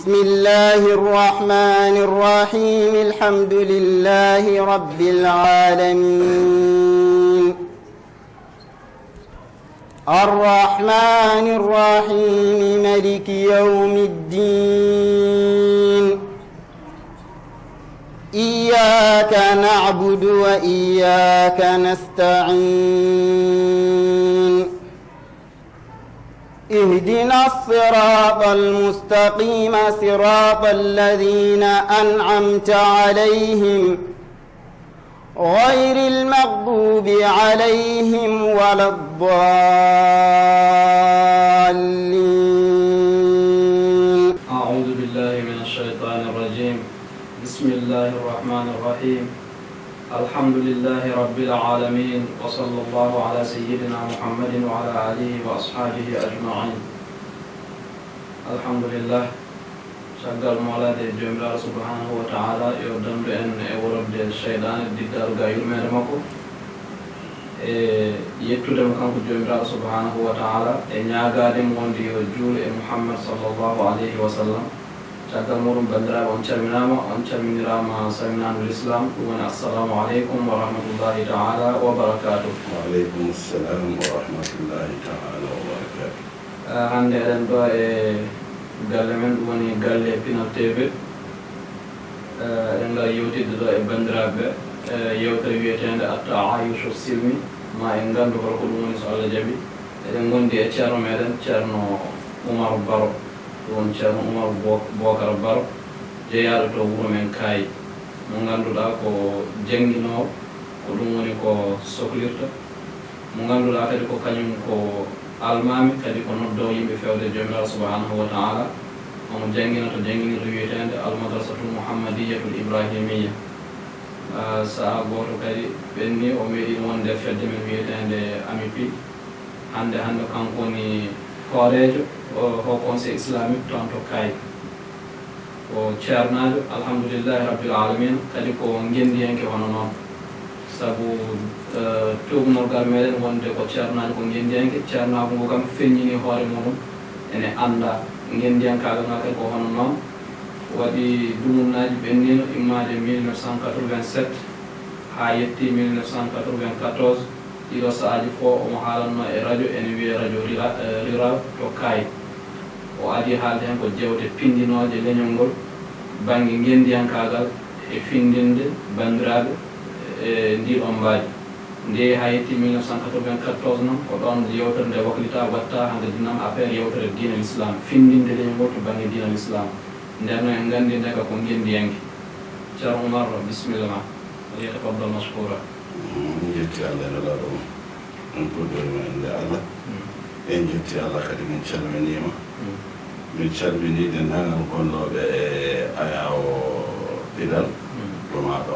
بسم الله الرحمن الرحيم الحمد لله رب العالمين الرحمن الرحيم مالك يوم الدين إياك نعبد وإياك نستعين اهدنا الصراط المستقيم صراط الذين أنعمت عليهم غير المغضوب عليهم ولا الضالين. أعوذ بالله من الشيطان الرجيم. بسم الله الرحمن الرحيم. الحمد لله رب العالمين وصلى الله على سيدنا محمد وعلى آله وأصحابه أجمعين. الحمد لله شغال مولاد جميل سبحانه وتعالى يودم بأن ورد الشيطان الدجال غايو مرمكو يكتب كان جميل سبحانه وتعالى نياغادم وندي جول محمد صلى الله عليه وسلم شغال مورم بندرا وانشرمناما وانشرمنراما سمنان الإسلام السلام عليكم ورحمة الله تعالى وبركاته. وعليكم السلام ورحمة الله تعالى وبركاته. عندي أدنى galle men ɗum woni galle Pinal TV en ngari yewtidde ɗo e banndiraaɓe yewtere wiyeteende at-ta'ayushu silmi ma en nganndu holko ɗum woni so Allah jaɓi. eɗen ngondi e ceerno meɗen ceerno Oumar Baro ɗum woni ceerno Oumar Bocara Baro jeyaaɗo to wuro men Kaayi mo ngannduɗaa ko jannginoowo ko ɗum woni ko sohlirta mo ngannduɗaa kadi ko kañum ko almami kadi ko noddo yimɓe fewde jomiraɗo subhanahu wa ta'ala omo jangina to janginirto wiyetende almadrasatul muhammadiyatul ibrahimiya saha goto kadi ɓenni o meeɗino wonde fedde men wiyetende amipi hande kanko woni hoorejo ho conseil islamique toon to Kaayi ko ceernajo alhamdulillahi rabbil alamin kadi ko gendiyanke hono noon sabu tugnorgal meɗen wonde ko ceernajo ko gendiyanke ceernago ngo kam feññini hoore muɗum ene anda gendiyankagal ngal kadi ko hono noon waɗi dumunnaji ɓennino immade 1987 ha yetti 1994 ɗiɗo sahaji fof omo haalanno e radio ene wiye radio rural to Kaayi o adi haalde hen ko jewte pindinoje leñol ngol banggue gendiyankagal e findinde bandiraɓe e ndiɗon mbaaji nde ha yetti 1994 noon ko ɗon yewtere nde waklita watta hande dinam affaire yewtere diina l'islam findinde leñol ngol to banggue diina l'islam nden noon en gandi ndeka ko gendiyanke. ceerno Oumar bisimilla ma yatafaddal mashkoura. jetti Allah ene laɗo on puɗɗorima inde Allah en jetti Allah kadi min calminima min calmini dendagal gonnoɓe e Ayaawo Pinal ɗumaɗo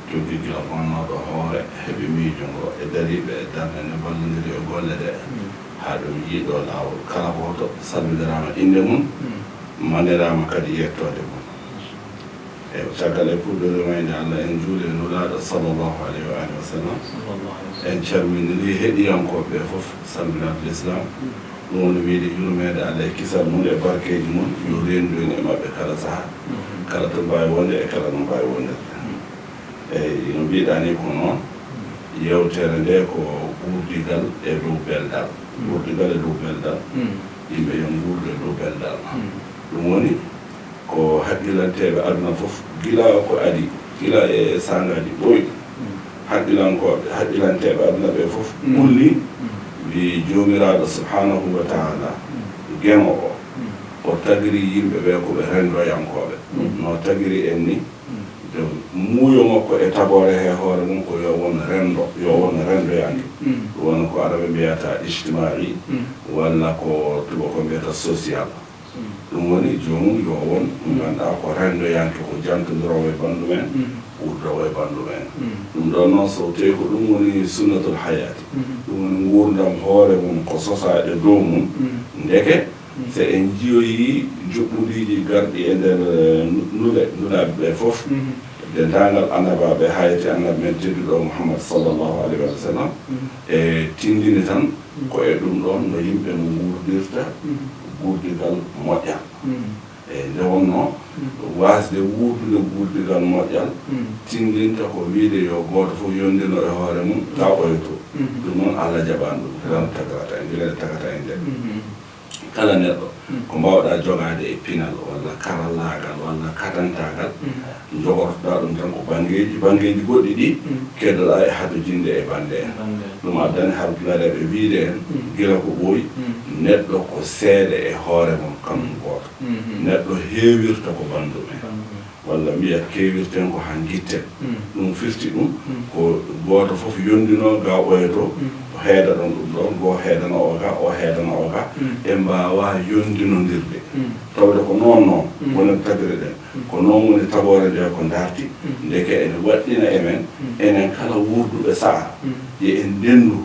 jogii gila gonnoɗo hoore heɓi miijo ngo e dariɓe e darde nde ballodiri e golle ɗe haa ɗum yiiɗo laawol kala goto salmidirama inde mum manirama kadi yettode mum e caggal e puɗɗorimande Allah en juuli nulaaɗo sallllahu alayhi wa alihi wa sallam en calminiri heɗiyankoɓe ɓe fof salminade l'islam ɗum woni wiide yurmede Allah e kisal mum e barkeji mum yo rendu en e maɓɓe kala saaha kala to mbawi wonde e kala no mbawi wondirde. eyyi no mbiɗani ko noon yewtere nde ko ɓurdigal e dow beldal ɓurdigal e dow beldal yimɓe yo guurdo e dow beldal ɗum woni ko haqqilanteɓe aduna fof gila ko adi gila e sangaji ɓoyɗi haqqilanteɓe aduna ɓe fof ɓulli mbi jomiraɗo subhanahu wa taala gemo o tagiri yimɓe ɓe koɓe rendoyankoɓe no tagiri en ni muuyo makko e tabore he hoore mum ko yo won rendoyanke ɗum woni ko araɓe mbiyata ijtimai walla ko tuba ko mbiyata social ɗum woni jomum yo won ganduɗa ko rendoyanke ko jantodirowo e bandu men ɓurdowo e bandu men ɗum ɗon noon so tawi ko ɗum woni sunnatul hayati ɗum woni gurdam hoore mum ko sosaɗe dow mum ndeke so en jiyoyi juɓɓudiji garɗi e nder nulaɓe ɓe fof dendagal annabaɓe hayte annabi men tedduɗo Muhammad sallllahu alayhi wa sallam e tindini tan ko e ɗum ɗon no yimɓe no gurdirta gurdigal moƴƴa wasde wuurdude guurdigal moƴƴal tinndinta ko wiide yo gooto fof yondino e hoore mum ga ɓoyto ɗum noon Allah jaɓani ɗum tan tagata e ngilede tagata e nder kala neɗɗo ko mbawɗa jogaade e pinal walla karallagal walla katantagal jogortoɗa ɗum tan ko bangeji goɗɗi ɗi keddoɗa e hatojinde e bande en ɗum addani harfulareɓe wiide en gila ko ɓooyi neɗɗo ko seeɗe e hoore mum kamum gooto neɗɗo heewirta ko bandu men walla mbiya keewirten ko han gitten ɗum firti ɗum ko gooto fof yondino ga ɓoyato heeda ɗon ɗum ɗon goo heedana oga o heedana oga e mbawa yondinodirde tawde ko noon noon woni tagire ɗen ko noon woni tagore nde ko darti ndeke ene waɗɗina emen enen kala wurduɓe saha ye en ndendu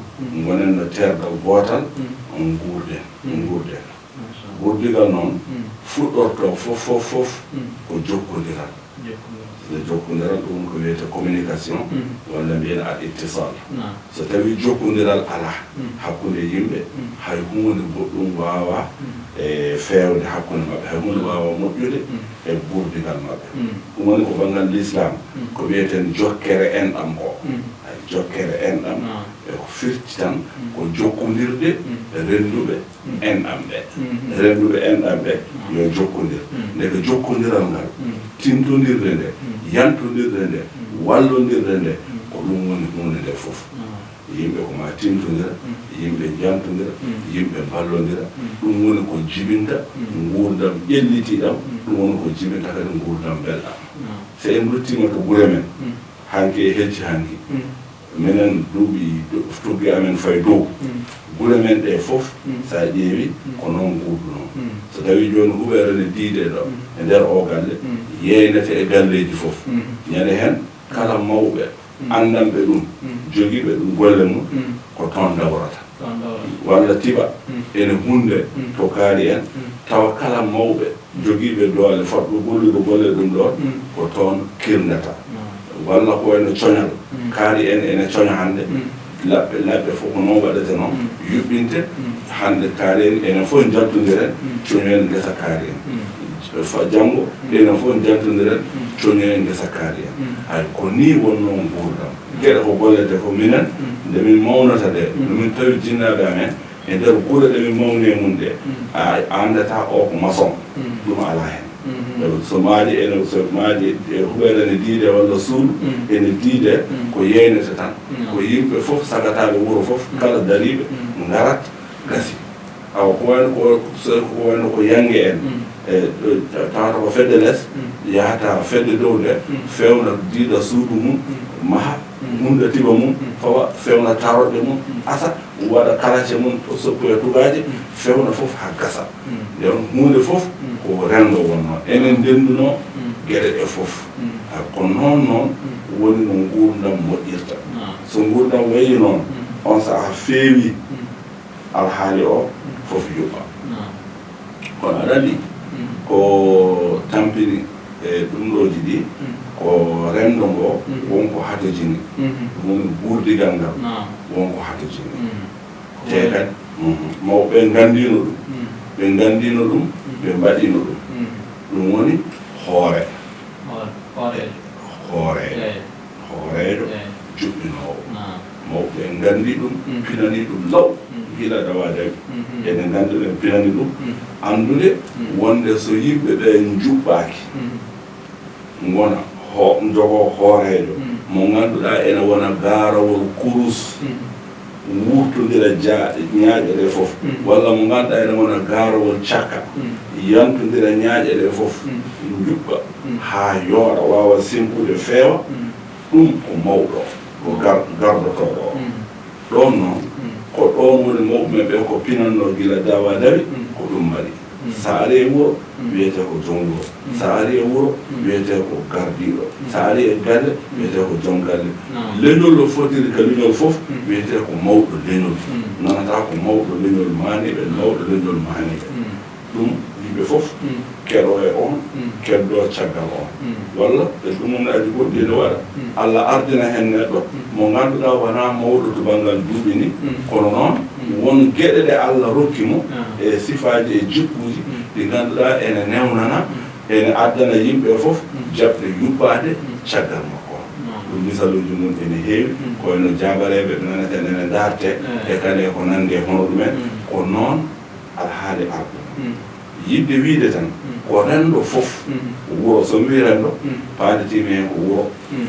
gonen no terdal gootal on guurden gurdigal noon fuɗɗorto fof ko jokkodiral jokkodiral ɗum ko wiyete communication walla mbiyen al ittisal so tawi jokkodiral ala hakkude yimɓe hay hunde goɗɗum wawa e fewde hakkude maɓɓe hay hunde wawa moƴƴude e gurdigal maɓɓe ɗum woni ko banggal l'islam ko wiyeten jokkere enɗam ko hay jokkere enɗam e ko firti tan ko jokkodirde renduɓe enɗam ɓe renduɓe enɗam ɓe yo jokkodir ndeke jokkodiral ngal tintodirde nde yantodirde nde wallodirde nde ko ɗum woni hunde nde fof yimɓe ko ma tintodira yimɓe jantodira yimɓe ballodira ɗum woni ko jibinta gurdam ƴellitiɗam ɗum woni ko jibinta kadi gurdam belɗam so en duttima to gure men hanki e hecci hanki minen duuɓi tugge amen fay dow gure men ɗe fof sa ƴeewi ko noon gurduno so tawi joni huɓere ne diide ɗo e nder o galle yeynete e galleji fof ñande hen kala mawɓe andanɓe ɗum jogiiɓe ɗum golle mum ko toon dawrata walla tiɓa ene hunde to kaari en tawa kala mawɓe jogiiɓe doole fotɓe gollude golle ɗum ɗon ko toon kirnata walla ko wayno coñal kaari en ene coña hannde laɓɓe fof ko noon waɗete noon yuɓɓinte hannde kaari en enen fof jaltodiren coñoyen ngesa kaari en janngo enen fof jaltodiren coñoyen ngesa kaari en hay ko ni wonnoon gurdam geɗe ko gollete ko minen nde min mawnata ɗe nomin tawi jinnaɓe amen e nder gure ɗe min mawni e mum ɗe a andata o ko maçon ɗum ala hen so maaji ene so maaji huɓere ene diide walla suudu ene diide ko yeynete tan ko yimɓe fof sagataɓe wuuro fof kala dariɓe garat gasi awa ko wayno ko yangue en e tawata ko fedde less yahata fedde dow nde fewna diida suudu mum maha hunde tiba mum fawa fewna taroɗe mum asa waɗa kalace mum soppu e tugaji fewna fof ha gasa nden hunde fof ko rendo wonno enen ndenduno gueɗe ɗe fof ko noon noon woni no gurdam moƴƴirta so gurdam wayi noon on saaha feewi alhaali o fof yuɓɓa kono aɗa andi ko tampini e ɗumɗoji ɗi ko rendo ngo wonko hatojini ɗum woni gurdigal ngal wonko hatojini te kadi mawɓe gandino ɗum ɓe gandino ɗum ɓe mbaɗino ɗum ɗum woni hoorejo juɓɓinowo mawɓe gandi ɗum pinani ɗum law gila dawadeɓe ene gandi ɗum pinani ɗum andude wonde so yimɓe ɓe juɓɓaki gona jogo hoorejo mo ganduɗa ene wona garawol kurus wurtodira ñaaƴe ɗe fof walla mo ganduɗa ene wona garawol cakka yantodira ñaaƴe ɗe fof juɓɓa ha yooɗa wawa simpude feewa ɗum ko mawɗo ko gardotoɗo o ɗon noon ko ɗon woni mawɓe ɓe ko pinanno gila dawa dawi ko ɗum mbaɗi sa ari e wuro wiyete ko jonguro sa ari e wuro wiyete ko gardiɗo sa ari e galle wiyete ko joom galle leñol no fotiri ka leñol fof wiyete ko mawɗo leñol nanata ko mawɗo leñol maniɓe mawɗo leñol maniɓe ɗum yimɓe fof keɗo e on keddo caggal on walla e ɗum adi goɗɗi ene waɗa allah ardina hen neɗɗo mo ganduɗa wona mawɗo to banggal duuɓi ni kono noon won gueɗe ɗe allah rokki mo e sifaji e jikkuji ɗi ganduɗa ene newnana ene addana yimɓe fof jaɓde yuɓɓade caggal makko ɗum misaluji mum ene heewi koyno jabareɓe ɓe naneten ene darte e kadi ko nandi e hono ɗumen ko noon alhaali arɗum yidde wiide tan ko renndo fof wuro so wi renndo paadetimi hen ko wuro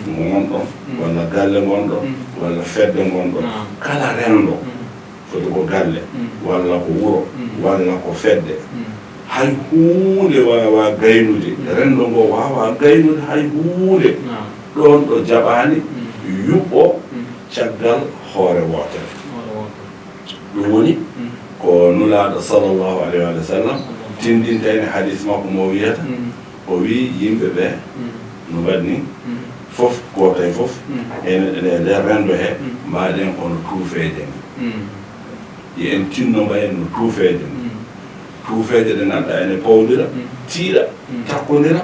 ngo gonɗon walla galle gonɗon walla fedde gonɗon kala renndo foti ko galle walla ko wuro walla ko fedde hay huunde wawa gaynude renndo ngo wawa gaynude hay huunde ɗon ɗo jaɓani yuɓɓo caggal hoore wotere ɗum woni ko nulaaɗo sallllahu alayhi wa sallam tindinta ene hadis makko mo wiyata o wi yimɓe ɓe no waɗni fof goto e fof ene nder renndo he mbaɗen kono tuufeeje ni yen tinno mbayen no tuufeeje ni tuufeeje ɗe ganduɗa ene pawdira tiiɗa takkodira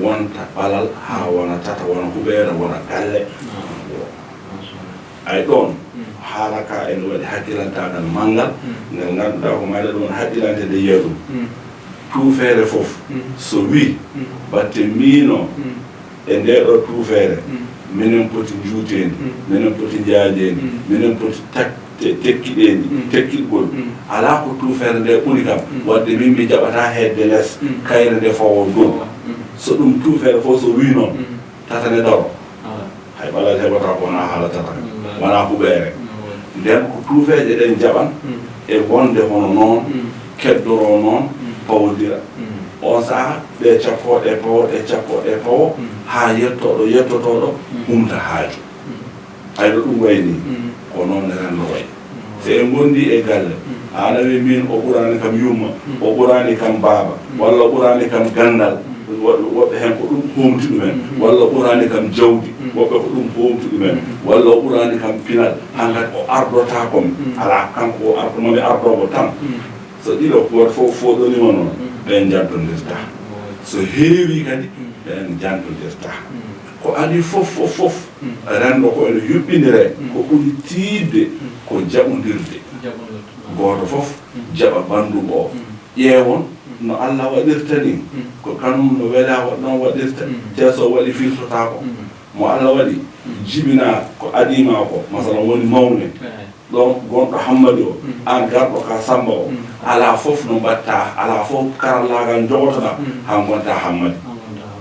wonta ɓalal ha wona tata wona huɓeere wona galle ay ɗon haala ka ene waɗi hakkilantagal manngal ngel ganduɗa ko maɗa ɗum haqqilante nde yiya ɗum tuufeere fof so wi batte miino e nde ɗo tuufeere minen poti juutendi minen poti jaajendi minen poti tekkiɗendi tekkiɗgol ala ko tuufeere nde ɓuri kam wadde min mi jaɓata hedde less kayre nde fawo dow so ɗum tuufeere fof so wi noon tatane daro hay ɓalal heɓata ko wona haala tata wona huɓeere nden ko tuufeeje ɗen jaɓan e wonde hono noon keddoro noon pawodira on saha ɓe cakkoɗe pawo ha yettotoɗo humta haaju hayɗo ɗum wayni ko noon renndo way so en gondi e galle aɗa wi min o ɓurani kam yumma o ɓurani kam baaba walla o ɓurani kam gandal woɓɓe hen ko ɗum homti ɗumen walla o ɓurani kam jawdi woɓɓe ko ɗum homti ɗumen walla o ɓurani kam pinal hankkadi o ardota komi ala kanko o ardomomi ardomo tan so ɗiɗo goto fof foɗonima noon ɓen jantodirta so heewi kadi ɓen jantodirta ko adi fof renndo ko ene yuɓɓindire ko ɓuri tiidde ko jaɓodirde goto fof jaɓa bandum o ƴeewon no Allah waɗirta ni ko kanum no wela ɗon waɗirta te so waɗi firtotako mo Allah waɗi jibina ko adima ko masalan woni mawne ɗon gonɗo hammadi o an garɗo ka samba o ala fof no mbatta ala fof karallagal jogotoɗa ha gonta hammadi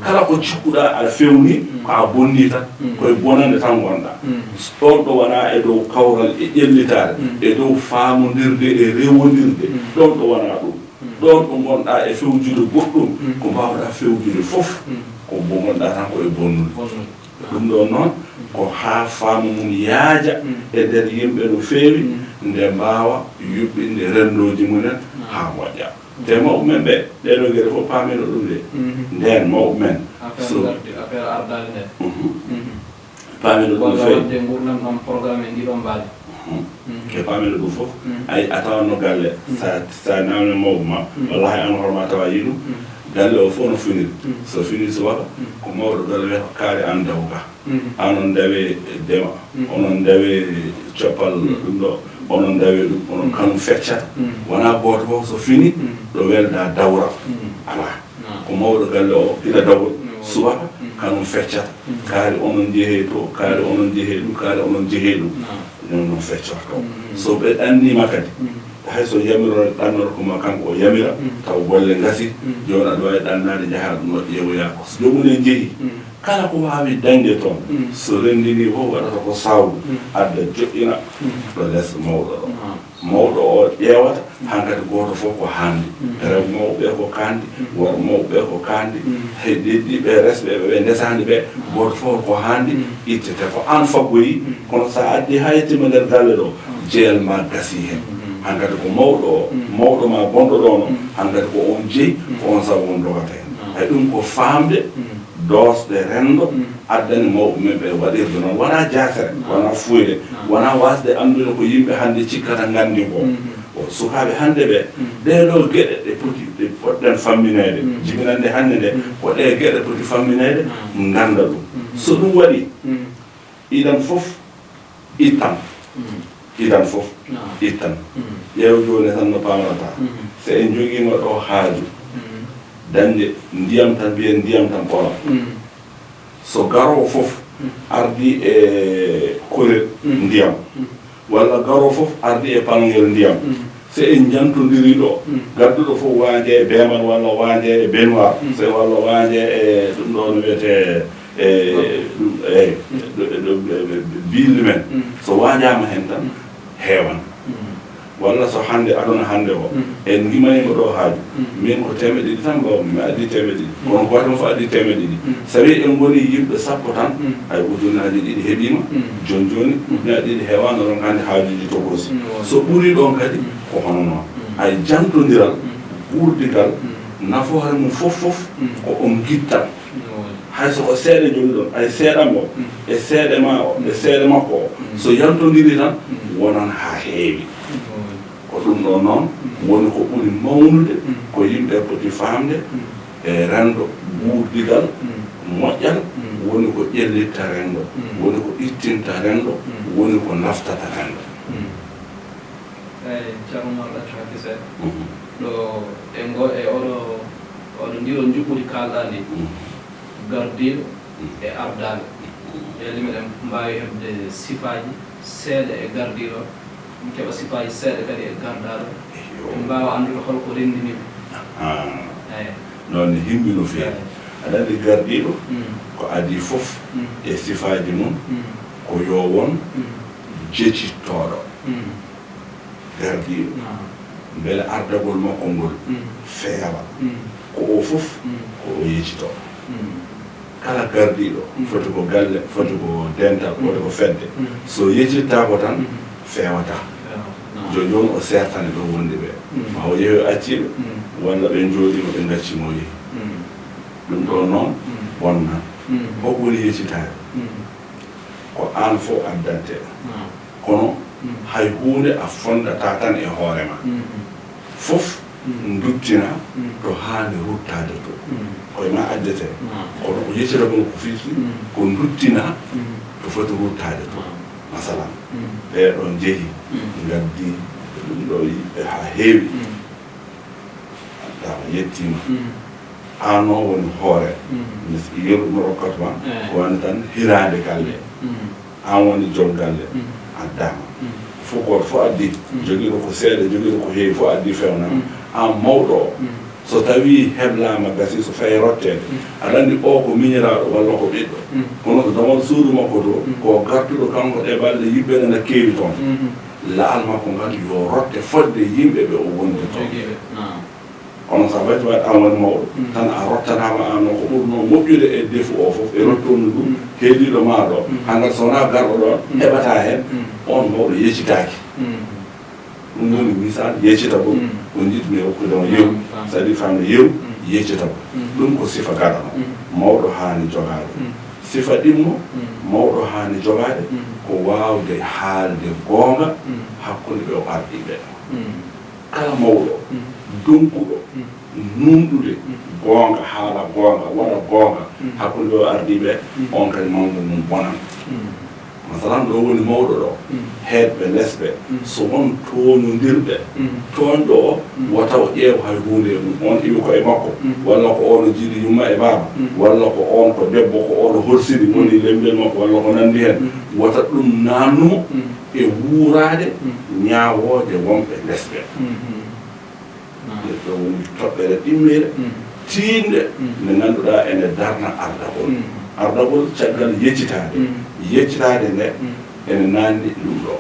kala ko cikkuɗa aɗa fewni ko a bonni tan koye bonande tan gonɗa ɗon ɗo wona e dow kawral e ƴellitare e dow famodirde e rewodirde ɗon ɗo wona ɗum ɗon ɗo gonɗa e fewjude goɗɗum ko mbawɗa fewjude fof ko bo gonɗa tan koye bonnude ɗum ɗon noon ko ha faamu mum yaaja e nder yimɓe no feewi nde mbawa yuɓɓinde renndoji mumen ha moƴƴa te mawɓe men ɓe ɗeɗo gueɗe fof paamino ɗum de nden mawɓe men so affaire ardade nde paamino ɗum feewi gurdam ɗon programme e ndiɗon mbaali e paamino ɗum fof ay a tawanno galle sa namne mawɓe ma walla hay an horma tawa yi ɗum galle o fof no finiri so fini subaka ko mawɗo galle wiyata kaari an dawga anon dawe dema onon dawe coppal ɗum ɗo onon dawe ɗum onon kanum feccata wona goto fof so fini ɗo welda dawra ala ko mawɗo galle o ila dawol subaka kanum feccata kaari onon jeehe to kaari onon jeehe ɗum kaari onon jeehe ɗum non feccorto so ɓe ɗannima kadi hayso yamiro ɗannoro koma kanko o yamira taw golle gasi joni aɗa wawi ɗannade jaha ɗum waɗ ƴeewoyako so jomum jeehi kala ko wawi dañde toon so renndini fof waɗata ko sawdu adda joƴƴina ɗo less mawɗo ɗo mawɗo o ƴeewata hankkadi goto fof ko handi rew mawɓe ko kandi worɓe mawɓe ko kandi heddiɓe resɓe ɓe ndesani ɓe goto fof ko handi ittete ko an faggoyi kono sa addi ha yettima nder galle ɗo jeel ma gasi hen hankkadi ko mawɗo o mawɗo ma bonɗo ɗo no hankkadi ko on jeeyi ko on sabu on dogata hen hay ɗum ko famde doosɗe renndo addani mawɓe men ɓe waɗirde noon wona jasere wona fuyde wona wasde andude ko yimɓe hannde cikkata nganndi ko o sukaaɓe hannde ɓe ɗeɗo geɗe ɗe poti ɗe poɗɗen famminede jibinande hannde nde ko ɗe geɗe poti famminede ngannda ɗum so ɗum waɗi iɗan fof ittan iɗan fof ittan ƴeew jooni tan no pamrata so en jogiino ɗo haaju dañde ndiyam tan mbiyen ndiyam tan ɓola so garowo fof ardi e korel ndiyam walla garowo fof ardi e palngel ndiyam so en jantodiri ɗo gadduɗo fof waaje e beemal walla waaje e benoir so walla waaje e ɗum ɗo no wiyete eyi biilli men so waajama hen tan heewan walla so hannde aduna hannde o en gimanimo ɗo haaju min ko 100 tan mbawmi mi addi 100 kono goto fof addi 100 so tawi en goni yimɓe sappo tan ay ujunaji ɗiɗi heeɓima joni joni ujunaji ɗiɗi heewano ɗon hannde haajuji togosi so ɓuri ɗon kadi ko hono noon ay jantodiral ɓurdigal nafoore mum fof ko on gittan hay soko seeɗa joni ɗon ay seeɗamo e seeɗe ma o e seeɗe makko o so yantodiri tan wonan ha heewi ko ɗum ɗo noon woni ko ɓuri mawnude ko yimɓe poti famde e rendo ɓurdigal moƴƴal woni ko ƴellitta rendo woni ko ittinta rendo woni ko naftata rendo eyi ceerno marɗa caki seeɗa ɗo e oɗo ndiɗo juɓɓudi kalɗa ndi gardiɗo e ardaɓe ɓeyde miɗen mbawi heɓde sifaji seeɗa e gardiɗo mi keɓa sifaji seeɗa kadi e gardaɗo ɓe mbawa andude holko renndiniɓe eyi noon ne himmi no feewi aɗa andi gardiɗo ko adi fof e sifaji mum ko yo won jecittoɗo gardiɗo beele ardagol makko ngol feewa ko o fof ko o yeccito kala gardiɗo foti ko galle foti ko dental foti ko fedde so yeccittako tan fewata joni joni o sertane ɗo wonde ɓe ma o yeehi acciɓe walla ɓe jooɗima ɓe gaccimo yeehi ɗum ɗo noon wonnan hoko woni yeccitade ko an fof addante kono hay hunde a fondata tan e hoorema fof duttina to haande ruttade to koye ma addete kono ko yeccitagol ko fifi ko duttina to foti ruttade to masalan ɓeɗon jeehi gaddi ɗum ɗo yimɓe ha heewi addama yettima an o woni hoore yeruɗum rokkatuma ko woni tan hirade galle an woni joom galle addama fof goto fof addi joguiɗo ko seeɗa joguiɗo ko heewi fof addi fewnama an mawɗo o so tawi heblama gasi so fayi rottede aɗa andi o ko miñiraɗo walla ko ɓiɗɗo kono ko damal suudu makko to ko gartuɗo kanko ɗe balɗe yimɓe nana keewi toon laal makko ngal yo rotte fodde yimɓe ɓe o wondi toon kono sa wayti waɗi an woni mawɗo tan a rottanama an o ko ɓurno moƴƴude e defu o fof e rottondu ɗum heediɗo ma ɗo hankkadi so wona garɗo ɗon heɓata hen on mawɗo yeccitaki ɗum woni misal yeccita ko ko jiɗmi hokkudema yew c'est à dire famde yew yeccita ko ɗum ko sifa gaɗano mawɗo haani jogade sifa ɗimmo mawɗo haani jogade ko wawde haalde goonga hakkude ɓe o arɗiɓe kala mawɗo donkuɗo numɗude goonga haala goonga waɗa goonga hakkude ɓe o arɗiɓe on kadi mawɗo mum bonan masalan ɗo woni mawɗo ɗo heedɓe lesɓe so won tooñodirɓe toonɗo o wata o ƴeewa hay hunde e mum on iwi koye makko walla ko ono jiiɗi yumma e baaba walla ko on ko debbo ko ono horsidi woni lembel makko walla ko nandi hen wata ɗum nannumo e wuurade ñaawoode wonɓe lesɓe ɗo woni toɓɓere ɗimmere tiinde nde ngannduɗaa ene darna ardagol ardagol caggal yeccitade nde ene nanndi ɗum ɗo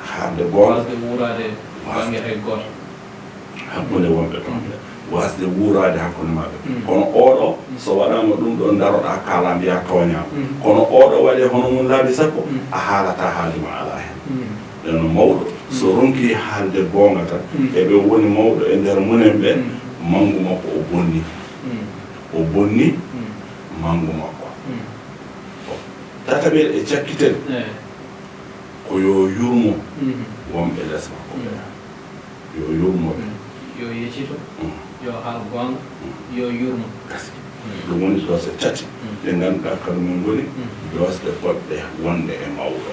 haalde goonga hakkunde wonɓe toon ɓe wasde wuurade hakkunde maɓɓe kono oɗo so waɗama ɗum ɗo daroɗa kaala mbiya tooñama kono oɗo waɗe hono mum laabi sappo a haalata haaldima ala hen ɗeno mawɗo so ronki haalde goonga tan eɓe woni mawɗo e nder munen ɓe mangu makko o bonni mangu makko tataɓel e cakkitel ko yo yurmo wonɓe les makko ɓe yo yurmo ɓe yo yeccito yo haal goonga yo yurmo ɗum woni dose tati ɗe ngannduɗaa kañumen ngoni dosɗe poɗɗe wonde e mawɗo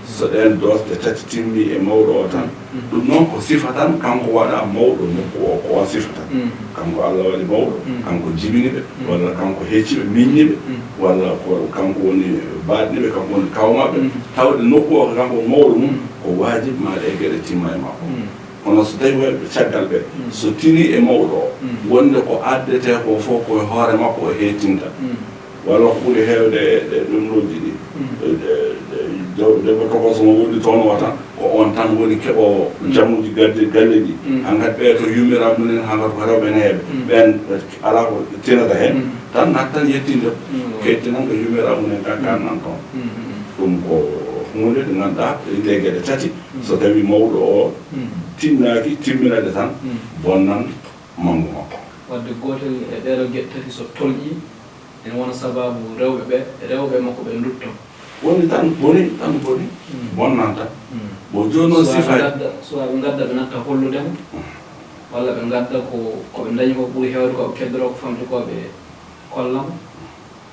so ɗen dosɗe tati timmi e mawɗo o tan ɗum noon ko sifa tan kanko waɗa mawɗo nokku o ko on sifa tan kanko Allah waɗi mawɗo kanko jibini ɓe walla kanko hecci ɓe miññi ɓe walla kanko woni baaɗni ɓe kanko woni kawmaɓe tawde nokku o ko kanko mawɗo mum ko wajibe maɗa e geɗe timma e makko kono so tawi waɗɓe caggal ɓe so tini e mawɗo o wonde ko addete ko fof koye hoore makko o heetinta walla ko ɓuri heewde e ɗumɗoji ɗi debbo tokosomo woni toon o tan ko on tan woni keɓowo jammuji galle ɗi hankkadi ɓe to yummiraɓe mumen hankkadi ko rewɓe neeɓe ɓen ala ko tinata heen tan nat tan yettinde kettinan ko yummiraɓe mumen kakkannan toon ɗum ko hunde ɗe ngannduɗaa ɗe geɗe tati so tawi mawɗo o tinnaki timminade tan bonnan mangu makko wadde gotel e ɗeɗo geɗe tati so tolƴi ene wona sababu rewɓe makko ɓe dutto woni tan boni bonnanta bo joni noon sifaji soit ɓe gadda ɓe natta holludemo walla ɓe gadda koɓe dañi ko ɓuri hewde koɓe keddoro ko famde koɓe kollamo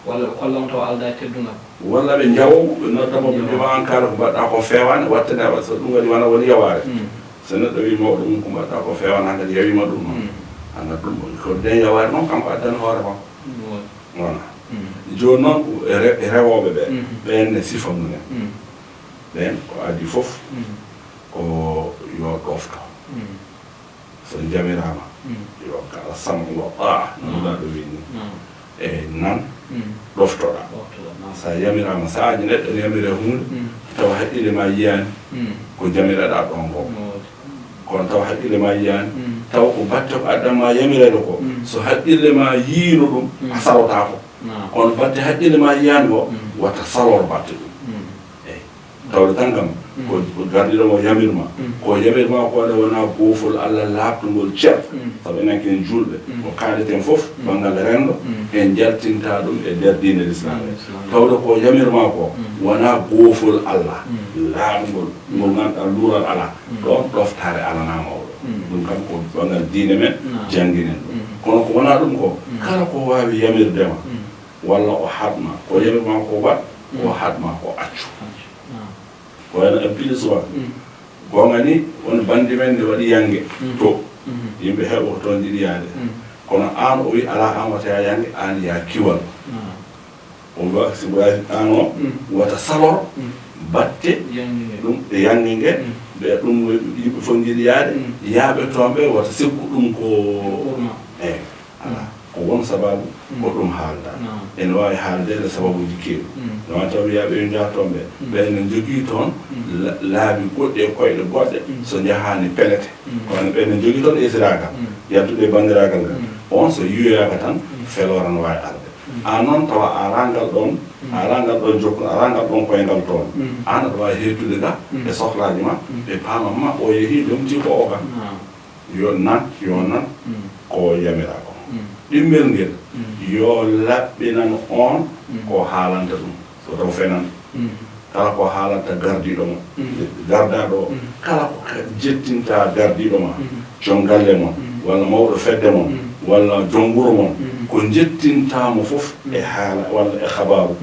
walla ɓe kollamo taw alda e teddungal walla ɓe jawomo ɓe noddamo ɓe jowa an kala ko mbaɗɗa ko fewani wattane so ɗum waɗi wana woni yaware so neɗɗo wi mawɗo mum ko mbaɗɗa ko fewani hankadi yawima ɗum noon hankkadi ɗum ko den yaware noon kanko addani hoore makko voilà joni noon e rewoɓe ɓe ɓenne sifa mumen ɓen ko adi fof ko yo ɗofto so jamirama yo kala samgo noɗaɗo wini e nan ɗoftoɗa sa yamirama saaji neɗɗo ne yamire hunde tawa haqqille ma yiyani ko jamiraɗa ɗon ko kono tawa haqqille ma yiyani tawa ko batte ko addanma yamirede ko so haqqille ma yiino ɗum a salota ko kono batte haqqille ma yiyani o watta salor batte ɗum eyi tawde tan kam ko gardiɗomo yamirma ko yamirma ko waɗa wona goofol Allah laabtugol ceer saabu enen ken julɓe ko kaaleten fof banggal renndo en jaltinta ɗum e nder diine l'islam tawde ko yamirma ko wona goofol Allah laaɓugol ngol ganduɗa luural ala ɗon ɗoftare alana mawɗo ɗum kam ko banggal diine men jannginen ɗum kono ko wona ɗum ko kala ko wawi yamirdema walla o haɗma ko yamirma ko waɗ ko haɗma ko accu wayno en pili suwa gonga ni won bandi men nde waɗi yange to yimɓe heɓo ko toon jiɗi yaade kono an o wi ala an wata yange an ya kiwal o si wawi an o wata salor batte ɗum e yange nge ɓe ɗum yimɓe fof jiɗi yaade yaaɓe toon ɓe wata sikku ɗum ko eyi ala ko won sababu ko ɗum haalda ene wawi haaldede sababuji keewi noon taw wiyaɓe yo jahtonɓe ɓenne jogii toon laabi goɗɗi e koyɗe goɗɗe so jahani pelete kono ɓenne jogii toon esiragal yaltude bandiragal ngal on so yiyoyaka tan felora no wawi arde an noon tawa arangal ɗon jokku arangal ɗon koyngal toon an aɗa wawi hettude ga e sohlaji ma e pamamma o yeehi ɗumti ko o ka yo nan ko yamira ko ɗimmel ngel yo laɓɓinan on ko haalanta ɗum so taw fenan kala ko haalanta gardiɗo mo gardaɗo o kala ko jettinta gardiɗo ma jon galle mon walla mawɗo fedde mon walla jon wuro mon ko jettintamo fof e haala walla e habaru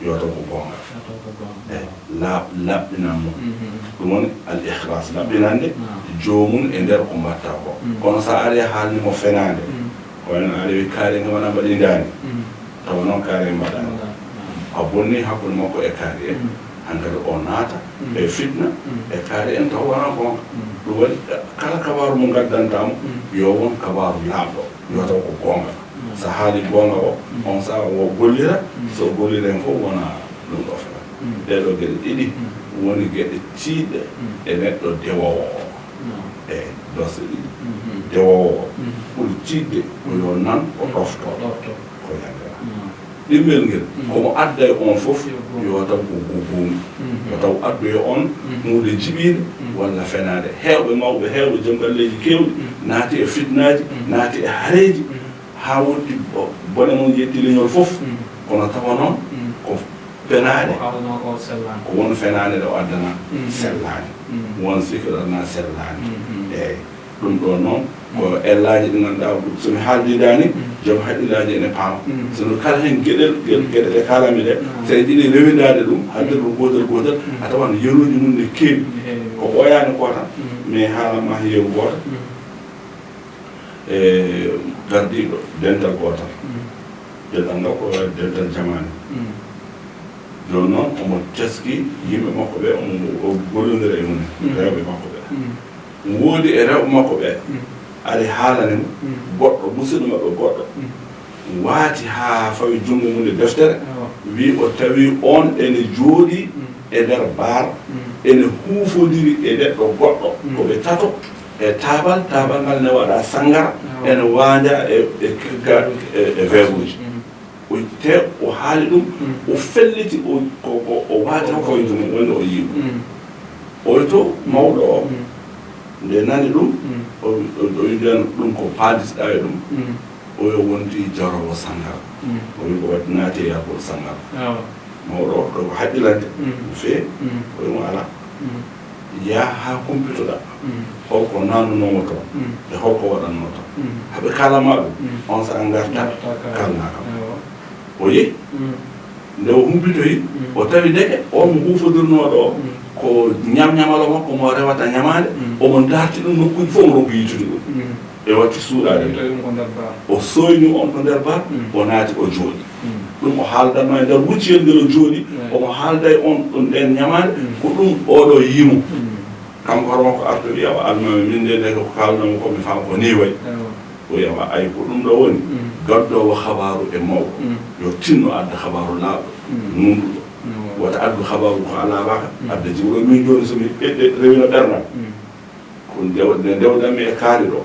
yo taw ko gonga eyi laɓɓinan mo ɗum woni al ihlas laɓɓinande jomum e nder ko mbatta ko kono sa ari haalnimo fenade wayno aɗa wi kaari nge wona mbaɗindani tawa noon kaari mbaɗani a bonni hakkude makko e kaari en hankkadi o naata e fitna e kaari en taw wona gonga ɗum waɗi kala kabaru mo gaddantamo yo won kabaru laaɓɗo yo taw ko gonga so haali gonga o on saha o gollira so gollira hen fof wona ɗum ɗo fela ɗeɗo geɗe ɗiɗi woni geɗe tiiɗɗe e neɗɗo dewowo o e dose ɗiɗi dewowo o ɓuri tiiɗde ko yo nan o ɗofto ko yandera ɗimmel ngel komo adda e on fof yo taw ko gogumi yo taw addoye on hunde jiɓiide walla fenade heewɓe mawɓe heewɓe joom galleji kewɗi naati e fitnaji naati e haareji ha wonti bone mum yettiliñol fof kono tawa noon ko fenade ko won fenade ɗe o addana sellani won sikki ɗo addana sellani eyyi ɗum ɗo noon ko ellaji ɗi ngannduɗaa somi haaldidani joom haqqillaaji ene paama sono kala hen geɗe ɗe kalami ɗe so en ɗiɗi rewindade ɗum hadde ɗum gotel a tawan yeruji mum ne keewi ko ɓooyani ko tan mais haalanma yeeru goto e gardiɗo dental gotal dental ngal ko wawi dental jamani joni noon omo teski yimɓe makko ɓe omo gollodira e mumen rewɓe makko ɓe woodi e rewɓe makko ɓe ari haalani mo goɗɗo musidɗo maɓɓe goɗɗo waati haa fawi junngo mum e deftere wi o tawi on ene jooɗi e nder baar ene huufodiri e neɗɗo goɗɗo ko ɓe tato e taabal ngal ne waɗa sangara ene waanja e kigga e verruji te o haali ɗum o felliti o waati ha fawi junngo wonde o yii ɗum oy to mawɗo o nde nani ɗum o wiɗen ɗum ko paadisɗa e ɗum oyo wonti jarowo sangara o wi ko waɗi naati e yakol sangara mawɗo o ɗo ko haqqilante no feewi oymo ala yaa ha kumpitoɗa holko nanunomo toon e holko waɗanno toon haɓe kalama ɗum on saaha garta kalna kam o yehi nde o humpitoyi o tawi deke on mo huufodirnoɗo o ko ñamñamalo makko mo rewata ñamade omo darti ɗum nokkuji fof mo ronko yitude ɗum e watti suuɗade o soyni on to nder bar o naati o jooɗi ɗum o haaldanno e nder wucciyel ngel o jooɗi omo haalda e on ɗum ɗen ñamade ko ɗum oɗo yiimo kanko hoto makko arto wiyawa almami min nde ko kalnami komi faam ko ni way o wiyawa ay ko ɗum ɗo woni gaddowo habaru e mawɗo yo tinno adda habaru laaɓɗo nunɗuɗo wata addu habaru ko ala waka adda Djibril min joni somi rewino ɓernam ko ndewdanmi e kaari ɗo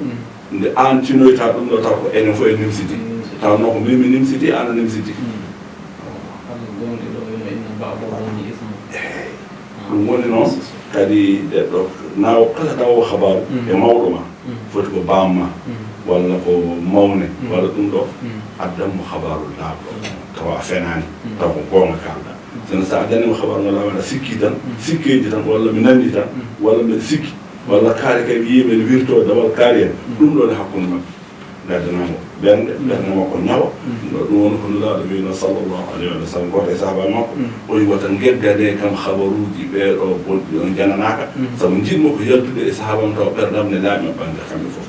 nde an tinoyta ɗum ɗo taw ko enen fof e nimsiti tawno ko min mi nimsiti an a nimsiti ɗum woni noon kadi ɗeɗɗo kala nawo habaru e mawɗo ma foti ko bamma walla ko mawne walla ɗum ɗo addanmo habaru laaɓɗo tawa a fenani taw ko gonga kalɗa sono sa addanimo habaru ngal waɗa sikki tan sikkeji tan walla mi nandi tan walla mbiɗa sikki walla kaari kay mi yiimi ene wirto dawal kaari en ɗum ɗo ne hakkude maɓɓe gaddanamo ɓernde makko ñawa ɗum woni ko nulaaɗo wino sallllahu alayhi wa sallam goto e sahaba makko o wi wata geddane kam habaruji ɓeeɗo bonɗi on jananaka sabu jiɗmo ko yaltude e sahabam taw ɓerdam ne laami e ɓangde kamɓe fof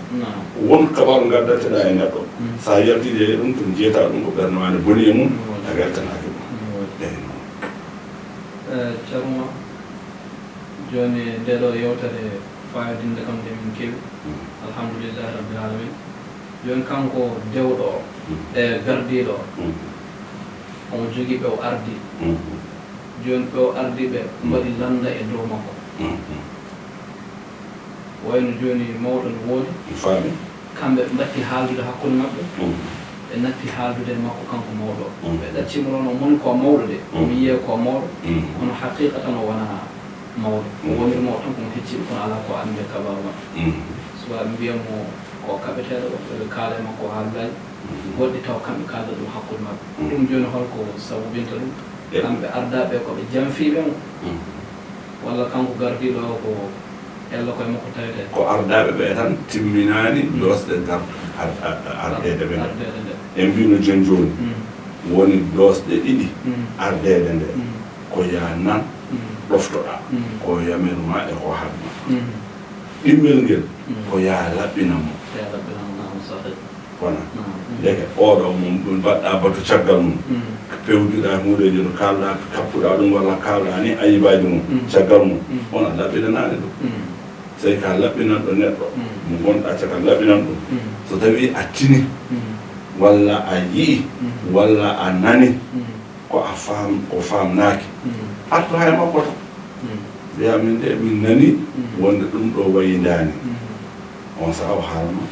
won kabaru gaddateɗa e neɗɗo sa yaltide e ɗum to jeeta ɗum ko ɓerde ma ne boni e mum a weltanaki ɗum eyi noon ceerno joni ndeɗo yewtere fayodinde kam nde min kewi alhamdoulillahi rabbil alamin joni kanko dewɗo o e gardiɗo o omo jogui ɓe o ardi joni ɓe o ardiɓe mbaɗi landa e dow makko wayno joni mawɗo no woodi faami kamɓe ɓe mbatti haaldude hakkude maɓɓe ɓe natti haaldude makko kanko mawɗo o ɓe ɗaccimo ɗon o moni ko mawɗo de omo yiye ko mawɗo kono haqiqatan o wona mawɗo o wonirmo tan komo hecciɓe kono ala ko ande kabaru maɓɓe suwaɓe mbiyamo ko kaɓeteɗo ɓe kaala e makko haaldaji goɗɗi taw kamɓe kalda ɗum hakkude maɓɓe ɗum joni holko sabubinta ɗum kamɓe ardaɓe koɓe janfiɓe mo walla kanko gardiɗo o ko ella koye makko tawete ko ardaɓe ɓe tan timminani dosɗe ardede ɓe en mbino joni joni woni dosɗe ɗiɗi ardede nde ko ya nan ɗoftoɗa ko yamirma e ko hadma ɗimmel ngel ko ya laɓɓinamo wona deke oɗo mum ɗum mbaɗɗa batu caggal mum pewdiɗa hundeji no kalɗa kappuɗa ɗum walla kalɗa ni ayibaji mum caggal mum on a laɓɓinanani ɗum so tawi ka laɓɓinan ɗo neɗɗo mo gonɗa caggal laɓɓinan ɗum so tawi a tini walla a yii walla a nani ko a famnaki artu hay makko to mbiya min de min nani wonde ɗum ɗo wayidani on saha o haalama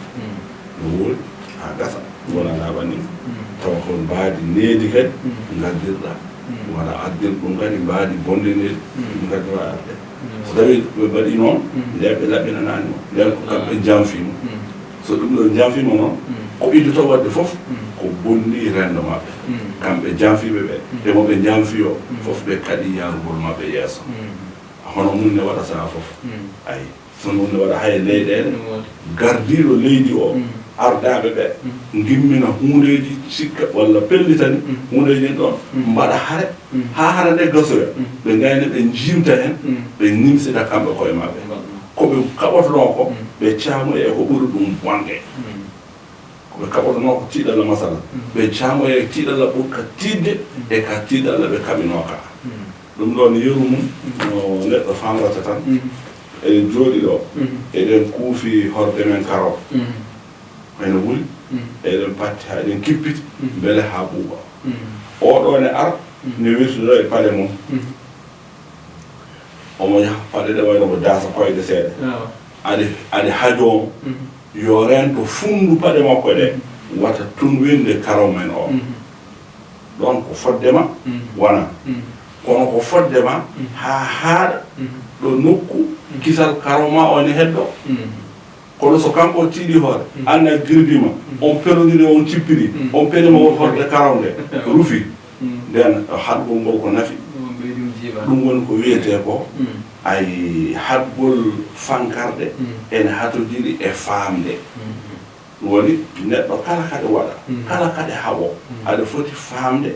no woodi ha gasa wona laaɓani tawa ko mbaadi needi kadi gaddirɗa wona addir ɗum kadi mbaadi bonde needi ɗum kadi wa arde so tawi ɓe mbaɗi noon nden ɓe laɓɓinanani mo nden ko kamɓe janfimo so ɗum ɗo janfima noon ko iddoto wadde fof ko bonni rendo maɓɓe kamɓe janfiɓe ɓe emo ɓe janfi o fof ɓe kadi yarugol maɓɓe yeeso hono mum ne waɗa saha fof ayi so ɗum ne waɗa hay leyɗeele gardiiɗo leydi o ardaaɓe ɓe gimmina hundeeji sikka walla pellitani hundeeji ɗon mbaɗa hare haa hara nde gasoya ɓe ngayna ɓe jimta heen ɓe nimsita kamɓe koye maɓɓe ko ɓe kaɓotonoo ko ɓe caamoye e ko ɓuri ɗum bonde ko ɓe kaɓotonoo ko tiiɗalla masala ɓe caamoye e tiiɗalla ɓurka tiidde e ka tiiɗalla ɓe kaɓinoo ka ɗum ɗon yeru mum no neɗɗo famrata tan eɗen jooɗi ɗo eɗen kuufi horde men karo ene wuli eɗen patti ha eɗen kippiti beele ha ɓuuɓa oɗo ne ara ne wirtuɗo e paɗe mum omo yaha paɗe ɗe wayno ko daasa koyde seeɗa aɗa hajoomo yo rento fundu paɗe makko ɗe wata tun winde karaw men o ɗon ko foddema wona kono ko foddema ha haaɗa ɗo nokku kisal karaw ma o ne heddo kono so kanko tiiɗi hoore anna girdima on pelodiri on cippiri on pelima won horde karaw nde rufi nden haɗgol ngol ko nafi ɗum woni ko wiyete ko ay haɗgol fankarde ene hatodiri e faamde ɗum woni neɗɗo kala kaɗe waɗa kala kaɗe haɓo aɗa foti faamde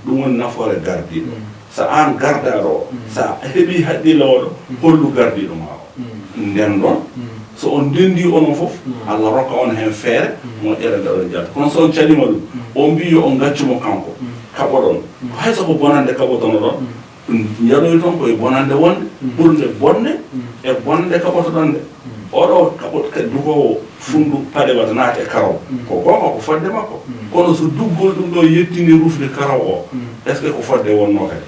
ɗum woni nafoore gardiɗo so an gardaɗo o sa heeɓi haqqille oɗo hollu gardiɗo ma o nden ɗon so on ndendi onon fof Allah rokka on hen feere moƴƴere nde oɗon jalta kono so on calima ɗum on mbi yo on gaccimo kanko kaɓoɗon hayso ko bonande kaɓotono ɗon jaɗoy toon koye bonande wonde ɓurde bonne e bonde kaɓotoɗon nde oɗo kaɓot kadi dugowo fundu paɗe wata naati e karaw ko gonga ko fodde makko kono so duggol ɗum ɗo yettini rufde karaw o est ce que ko fodde wonno kadi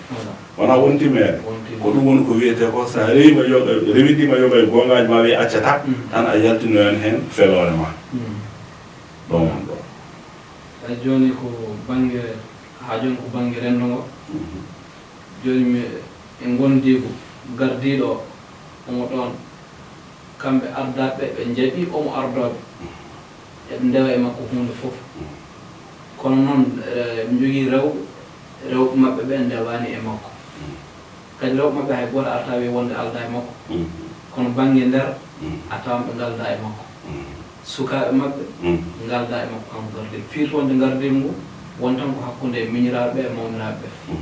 wona wonti mere ko ɗum woni ko wiyete ko sa rewima yoga rewiɗima yoga e gongaji ma wi accata tan a yaltinoyen hen felore ma ɗon won ɗo ay joni ko banggue ha joni ko banggue rendo ngo joni mi e gondi ko gardiɗo omo ɗon kamɓe ardaɓe ɓe jaaɓi omo ardoɓe eɓe ndewa e makko hunde foof kono noon mi jogui rewɓe mabɓe ɓe ndewani e makko kadi rewɓe mabɓe hay goto arta wi wonde alda e makko kono banggue nder a tawan ɓe galda e makko sukaɓe mabɓe galda e makko kanko gardiɗo firtonde gardima ngu won tan ko hakkude miñiraɓe e mawniraɓe ɓe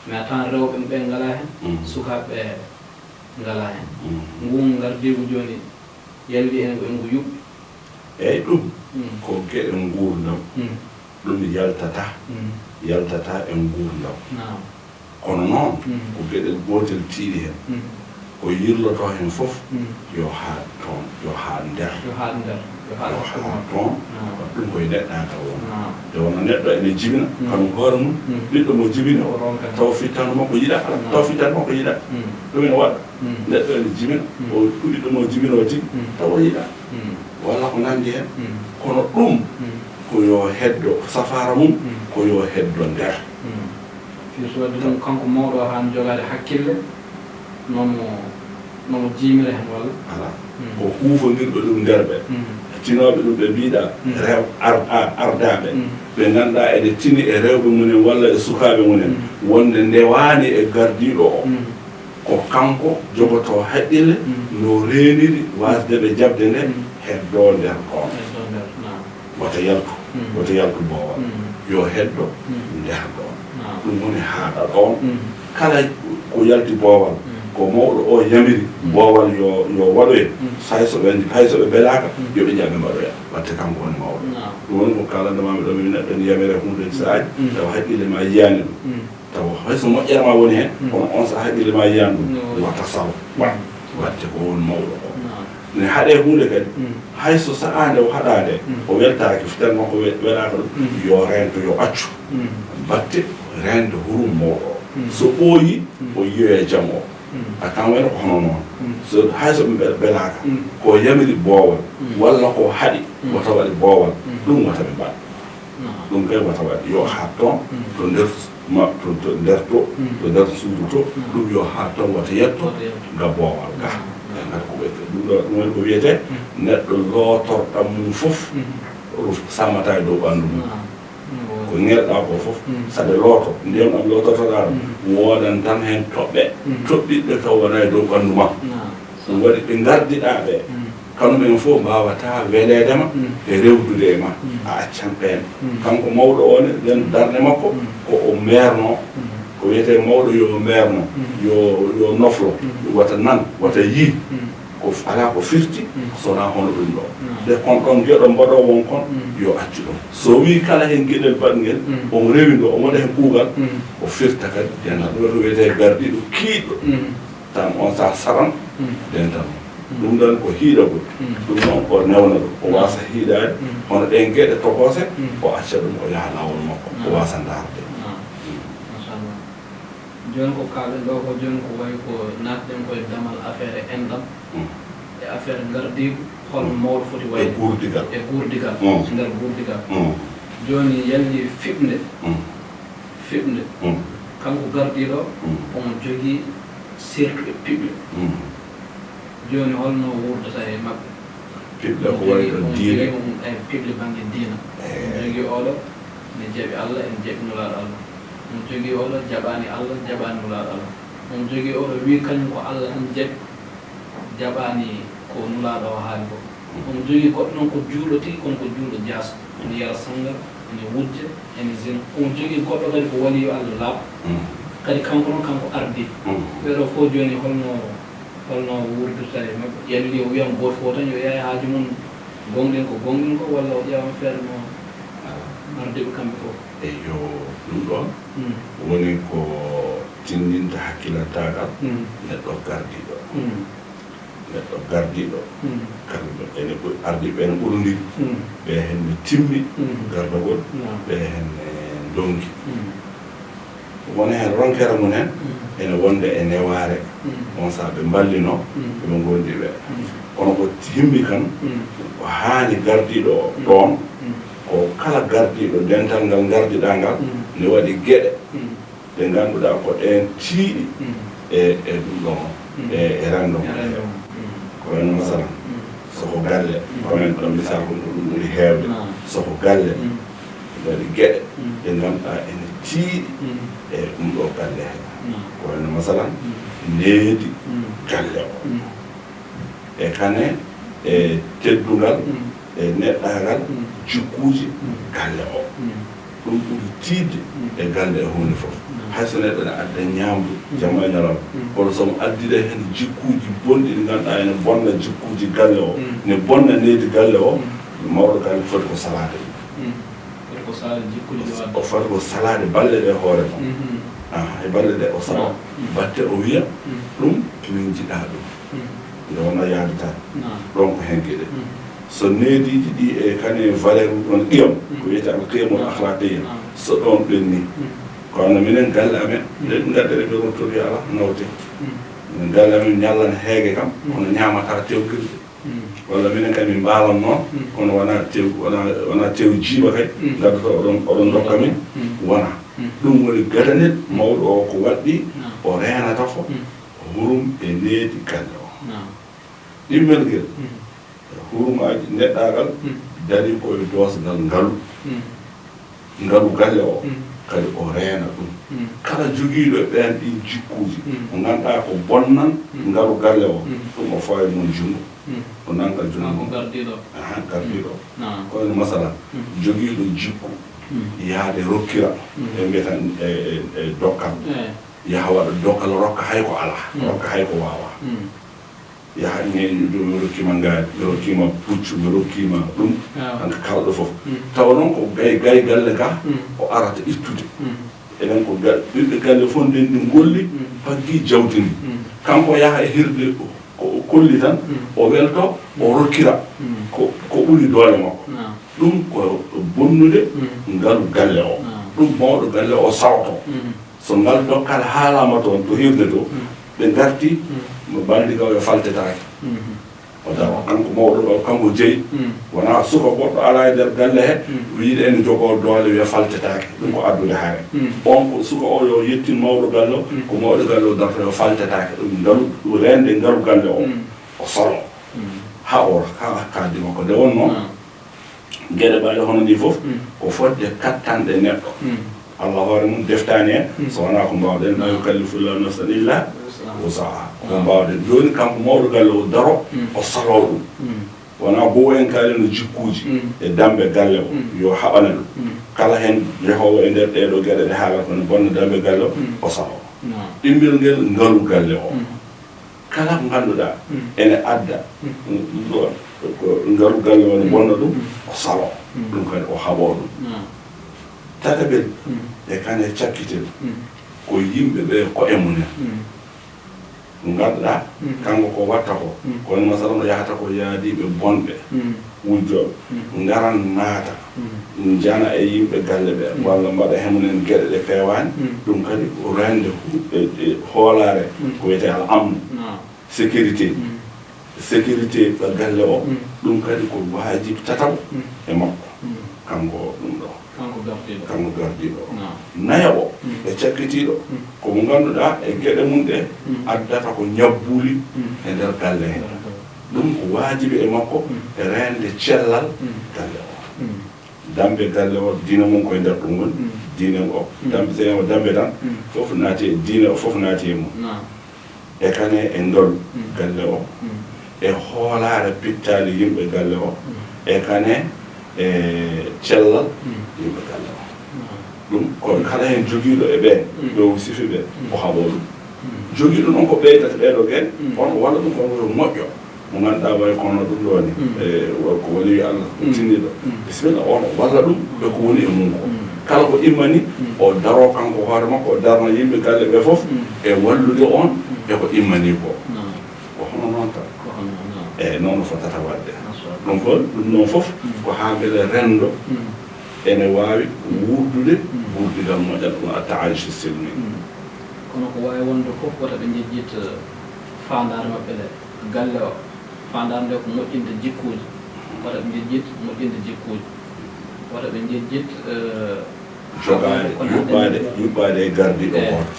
mais a tawan rewɓe ɓe ngala hen sukaɓe ngala hen ngun gardigu joni yalli en ko en ngu yuɓɓi eyyi ɗum ko gueɗe gurdam ɗum yaltata e gurdam kono noon ko gueɗel gotel tiiɗi hen ko yirloto hen foof yo haad toon yo haad nder toon ɗum koye neɗɗagal won nde wona neɗɗo ene jibina kano hoore mum ɓiɗɗo mo jibina taw fittano makko yiɗa taw fittano makko yiɗa ɗum ene waɗa neɗɗo ene jibina o ɓiɗɗo mo jibina o tigui taw o yiɗa walla ko nandi hen kono ɗum ko yo heddo safara mum ko yo heddo nder firtode ɗum kanko mawɗo o han jogade hakkille nomo jimira hen walla ala ko huufodirɓe ɗum nder ɓe tinoɓe ɗum ɓe mbiɗa rew ardaɓe ɓe ganduɗa ene tini e rewɓe munen walla e sukaɓe munen wonde ndewani e gardiɗo o ko kanko jogoto haqqille no reniri wasdeɓe jabde nde heddo nder ɗon wota yaltu bowal yo heddo nder ɗon ɗum woni haaɗa ɗon kala ko yalti bowal ko mawɗo o yamiri bowal yo waɗoye haysoɓe belaka yoɓe jaɓe mbaɗoya watte kanko woni mawɗo ɗum woni ko kalandemami ɗo mi neɗɗo ne yamire hundeji saaji tawa haqqille ma yiyani ɗum tawa hayso moƴƴere ma woni hen kono on sa haqqille ma yiyani ɗum watta saw watte ko woni mawɗo ko ne haɗe hunde kadi hayso sa'ande o haɗade o weltaki fitan makko welaka ɗum yo rento yo accu batte rende hurum mawɗo so ɓooyi o yiyoye jaam o a kan wayno ko hono noon so hayso ɓe belaka ko yamiri boowal walla ko haɗi wata waɗi boowal ɗum wata ɓe mbaɗa ɗum kay wata waɗi yo ha toon to nder to nder to nder suudu to ɗum yo ha toon wata yetto ga boowal ga gata ko ɓeyte ɗum ɗo ɗum woni ko wiyete neɗɗo lootorɗam mum fof sammata e dow ɓanndu mum ko ngerɗa ko fof saɗa looto ndiyam ɗam loototoɗa ɗum wodan tan hen toɓɓe toɓɓiɗɗe taw wona e dow ɓanndu ma ɗum waɗi ɓe gardiɗa ɓe kamɓe fof mbawata weledema e rewdude e ma a accan ɓeen kanko mawɗo one nden darde makko ko o mairno ko wiyete mawɗo yo mairno yo noflo wata nan wata yii ko ala ko firti sona hono ɗum ɗo de kon ɗon gueɗo mbaɗo won kon yo accu ɗum so wi kala hen gueɗel baɗgel on rewi ɗo on waɗa hen kuugal o firta kadi dental ɗum waɗa wiyete gardiɗo kiiɗɗo tan on sa saran dental ɗum ɗon ko hiiɗagol ɗum noon o newna ɗum o wasa hiiɗade hono ɗen gueɗe tokose o acca ɗum o yaha lawol makko o wasa darde machallah joni ko kalɗen ɗo ko joni ko wayi ko natɗen koye damal affaire endam e affaire gardiɗo holno mawɗo foti wayi e gurdigal nder gurdigal joni yalli fiɓde kanko gardiɗo omo jogui surtout e piɓɓe joni holno wurdata e maɓɓe piɓɓe ko wayi ɗo diine e piɓɓe banggue diina jogui oɗo ne jaaɓi Allah en jaaɓi nulaɗo Allah on jogui oɗo jaɓani Allah jaɓani nulaɗo Allah on jogui oɗo wi kañum ko Allah tan jaaɓi jaɓani ko nulaɗo o haali ko on jogui goɗɗo noon ko juuɗoti kono ko juuɗo jaaso ene yara sangal ene wujja ene zina on jogui goɗɗo kadi ko waliyo Allah laaɓa kadi kanko noon kanko ardi ɓeɗo fof joni holno wurdata e maɓɓe yalli o wiyam goto fof tan yo yaha haaju mum gonɗen ko walla o ƴewan feere no ardiɓe kamɓe fof eyo ɗum ɗon woni ko tinninta hakkillattagal neɗɗo gardiɗo kamɓe ene ardiɓe ene ɓurndiri ɓe henne timmi gardogol ɓe henne donki wona hen ronkere mumen ene wonde e neware on saa ɓe mballino ɓe gondi ɓe kono ko himmi kan ko haani gardiɗo ɗon ko kala gardiɗo dental ngal gardiɗa ngal ne waɗi gueɗe ɗe ngannduɗa ko ɗen tiiɗi e ɗum ɗon e rendo ko wayno masalan soko galle komen ɗon misal ko ɗum ɓuri heewde soko galle waɗi gueɗe ɗe ngannduɗa ene tiiɗi e ɗum ɗo galle he ko wayno masalan needi galle o e kane e teddungal e neɗɗagal jikkuji galle o ɗum ɓuri tiidde e galle e hunde fof hayso neɗɗo ne adda ñaamdu jamma e ñalawma kono somo addide hen jikkuji bonɗi ɗi ngannduɗa ene bonna jikkuji galle o ne bonna needi galle o mawɗo galle foti ko salade o foti ko salade balle ɗe hoore mum e balle ɗe o sala batte o wiya ɗum min jiɗa ɗum nde wona yaadata ɗon ko hen gueɗe so neediji ɗi e kane valeur ɗon qiyam ko wiyete alqiyamul ahlaqiya so ɗon ɓenni kono minen galle amen ɗen gaddere ɓe rottori ala nawte minen galle amen ñallan heege kam kono ñamata tewgirde walla minen kadi min mbaalan noon kono wona tew jiiba kay gaddoto oɗon dokka min wona ɗum woni gadanel mawɗo o ko waɗɗi o renata fo hurum e needi galle o ɗimmel ngel hurumaji neɗɗagal dari koye dosgal ngalu galle o kadi o reena ɗum kala jogiiɗo e ɓen ɗin jikkuji o ngannduɗa ko bonnan ngalu galle o ɗum o fawi mum junngo o nanga junngo gardiɗo koyno masalan jogiiɗo jikku yaade rokkira e mbiyatan e dokkal yaha waɗa dokkal rokka hay ko ala rokka hay ko wawa yaha ñeeñu ɗum mi rokkima ngaari mi rokkima puccu mi rokkima ɗum hanka kalɗo fof tawa noon ko gay galle ga o arata ittude eɗen ko ɓiɓɓe galle fof nden ɗi golli baggi jawdi ndi kanko yaha e hirde ko kolli tan o welto o rokkira ko ɓuri doole makko ɗum ko bonnude ngalu galle o ɗum mawɗo galle o sawto so ngal dokkal haalama toon to hirde to ɓe garti mo baldi gaw yo faltetake o dawa kanko mawɗo ɗo kanko jeeyi wona suka goɗɗo ala e nder galle he wiide ene jogo doole wiya faltetake ɗum ko addude haare on ko suka o yo yettin mawɗo galle o ko mawɗo galle o darta yo faltetake ɗum ngalu rende ngalu galle o solo ha o kaddi makko nde wonno gueɗe ɓaɗe hono ni fof ko fodde kattanɗe neɗɗo Allah hoore mum deftani en so wona ko mbawɗen la yukallifullahu nafsan illa wusaha ko mbawɗen joni kanko mawɗo galle o daro o salo ɗum wona bowo en kaali no jikkuji e dambe galle o yo haɓana ɗum kala hen jehowo e nder ɗeɗo gueɗe ɗe haalata kono bonna dambe galle o salo ɗimɓel ngel ngalu galle o kala ko ngannduɗa ene adda ɗon ko ngalu galle o ne bonna ɗum o salo ɗum kadi o haɓo ɗum tataɓel e kane cakkitel ko yimɓe ɓe ko e munen ngannduɗa kanko ko watta ko kono masala no yahata ko yaadiɓe bonɓe wujjoɓe ngaran naata jana e yimɓe galle ɓe walla mbaɗa hemunen gueɗe ɗe fewani ɗum kadi ko rende hoolare ko wiyete al amnu sécurité ɓe galle o ɗum kadi ko wajibi tataw e makko kanko ɗum ɗo kanko gardiɗo o nayaɓo e cakkitiɗo komo ngannduɗa e gueɗe mum ɗe addata ko ñabbuli e nder galle he ɗum ko wajibi e makko e rende cellal galle o dambe galle o diina mum koye nder ɗum woni diine o dambe so o dambe tan fof naati e diine o fof naati e mum e kane e ndol galle o e hoolare pittali yimɓe galle o e kane e cellal yimɓe galle o ɗum ko kala hen joguiɗo e ɓen dow sifi ɓe o haɓo ɗum joguiɗo noon ko ɓeydata ɓeɗo gen on walla ɗum kono moƴƴo mo ganduɗa way kono ɗum ɗo ni e ko woni Allah tinniɗo bisimilla on walla ɗum ɓe ko woni e mum ko kala ko immani o daro kanko hoore makko o darna yimɓe galle ɓe fof e wallude on e ko immani ko ko hono noon tan e noon fotata wadde ɗum ko ɗum noon fof ko haabele rendo ene wawi wurdude wurdigal moƴƴal ɗum atta aiche silmi kono ko wawi wonde fof wota ɓe jejjit fandare mabɓe ɗe galle o fandare nde ko moƴƴinde jikkuji wota ɓe jejjit moƴƴinde jikkuji wota ɓe jejjit jogade yuɓɓade e gardiɗo goto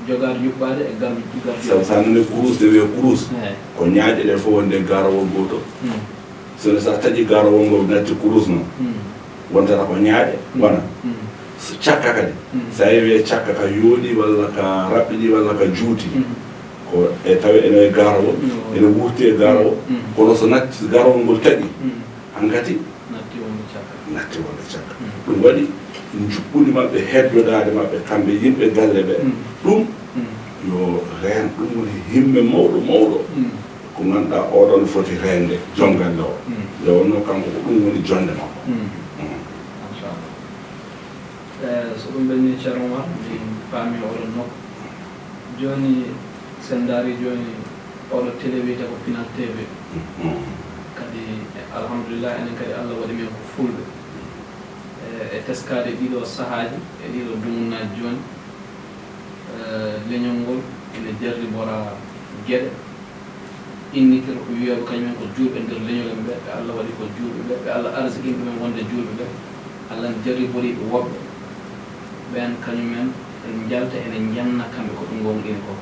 jogade yuɓɓade e gardiɗo sabu sa nani kurus de wiye kurus ko ñaaƴe ɗe fof wonde garawol goto sono sa taƴi garawol ngol natti kurus noon wontata ko ñaaƴe wona cakka kadi sa wiye cakka ka yooɗi walla ka raɓɓiɗi walla ka juuti ko e tawi ene garawol ene wurti e garawol kono so natti garawol ngol taƴi hankati natti wonde cakka ɗum waɗi juɓɓudi maɓɓe heddodade maɓɓe kamɓe yimɓe galle ɓe ɗum yo reen ɗum woni himme mawɗo mawɗo ko ganduɗa oɗon foti rende joom galle o nde wonno kanko ko ɗum woni jonde makko so ɗum ɓenni ceerno Omar min paami oɗon nokku joni sen daari joni oɗo télé wiyete ko Pinal TV kadi alhamdulillah enen kadi Allah waɗi men ko fulɓe e teskade ɗiɗo sahaji e ɗiɗo dumunnaji joni leñol ngol ene jarri bora gueɗe innitir ko wiyoɓe kañumen ko juuɓe nder leñol ɓe ɓe Allah waɗi ko juuɓe ɓe ɓe Allah arsikin ɗumen wonde juuɓe ɓe Allah ne jarri boriɓe woɓɓe ɓen kañumen en jalta ene janna kamɓe ko ɓe gonɗini ko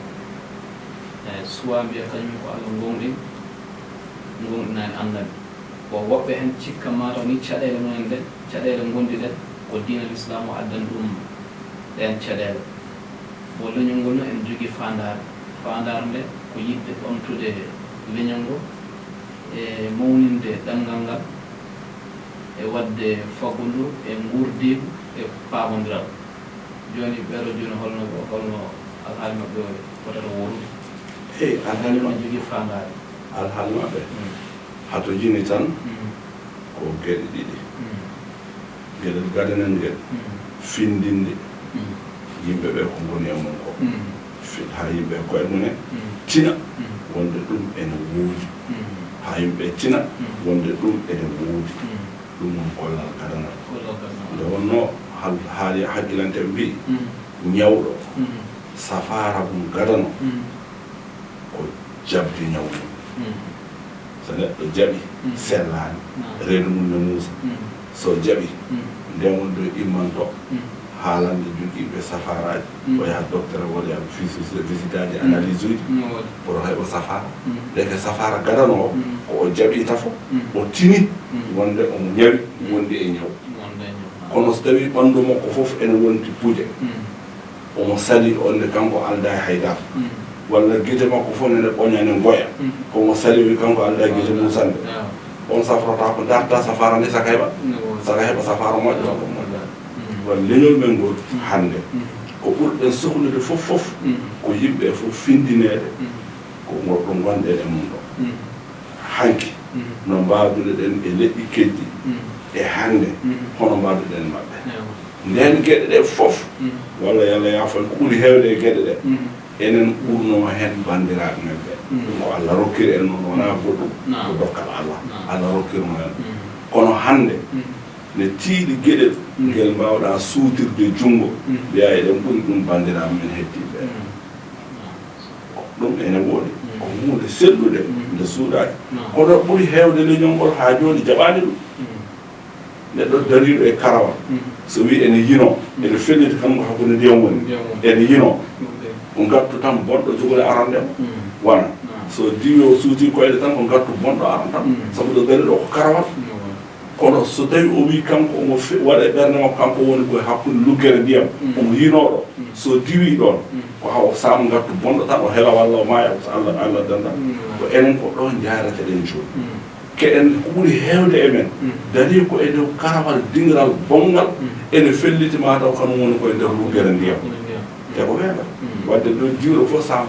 eyi suwa mbiya kañumen ko Allah gonɗinani annabi ko woɓɓe hen cikka mataw ni caɗele mumen ɗe caɗele gondi ɗen ko diinal islam o addan ɗum ɗen caɗele bo leñol ngol no en jogui fandare nde ko yidde ɓamtude leñol ngo e mawninde ɗemgal ngal e wadde faggudu e gurdigu e pamodiral joni ɓeɗo joni holno alhaali mabɓe fotata worude eyi alhaali ma jogui fandare alhaali maɓɓe hato jini tan ko gueɗe ɗiɗi gueɗel gadanel ngel findinde yimɓe ɓe ko goni e mum ko ha yimɓe koye mumen tina wonde ɗum ene woodi ha yimɓe tina wonde ɗum ene woodi ɗum won gollal gadanal nde wonno haali haqqilanteɓe mbi ñawɗo safara mum gadano ko jabde ñawɗo so neɗɗo jaɓi sellani reedu mum ne muusa so jaɓi nden wonde immanto haalande jogiiɓe safaraji o yaha docteur walla yaha visite aji analyse uji pour heɓa safara deke safara gadano o ko o jaɓi tafo o tini wonde omo ñawi wondi e ñaw kono so tawi ɓanndu makko fof ene wonti puuje omo sali onde kanko alda e haydara walla gite makko fof nene ɓoñane ngoya komo sali wi kanko alda e gite musande on safrata ko darta safara nde saka heɓa safara moƴƴo ko moƴƴa walla leñol men ngol hannde ko ɓurɗen sohlude fof ko yimɓe fof findineede ko ɗo gonɗen e mum ɗo hanki no mbawduɗe ɗen e leƴƴi keddi e hannde hono mbawduɗen maɓɓe nden geɗe ɗe fof walla yalla yaafan ko ɓuri heewde e geɗe ɗe enen ɓurno heen banndiraaɓe men ɓe ko Allah rokkiri en noon wonaa goɗɗum ko dokkal Allah rokkirmo en kono hannde ne tiiɗi geɗel ngel mbawɗa suutirde junngo mbiya eɗen ɓuri ɗum banndiraaɓe men heddiɓe ɗum ene woodi ko hunde sellude nde suuɗaaki kono ɓuri heewde leñol ngol haa jooni jaɓaani ɗum neɗɗo dariiɗo e karawal so wi ene yino ene felliti kanko hakkunde ndiyam woni ene yino ko ngattu tan bonɗo jogole arandema wona so diwi o suuti koyɗe tan ko ngattu bonɗo arantam sabu ɗo gari ɗo ko karawal kono so tawi o wi kanko omo waɗa e ɓernde makko kanko woni koye hakkude luggere ndiyam omo yinoɗo so diwi ɗon ko haw saama ngattu bonɗo tan o hela walla o maaya so Allah danda ko enen ko ɗo jaarete ɗen jooni keɗen ko ɓuri heewde e men dari ko e dow karawal dingiral bongal ene felliti mataw kano woni koye nder luggere ndiyam te ko weeɓa wadde ɗo jiwɗo fof sam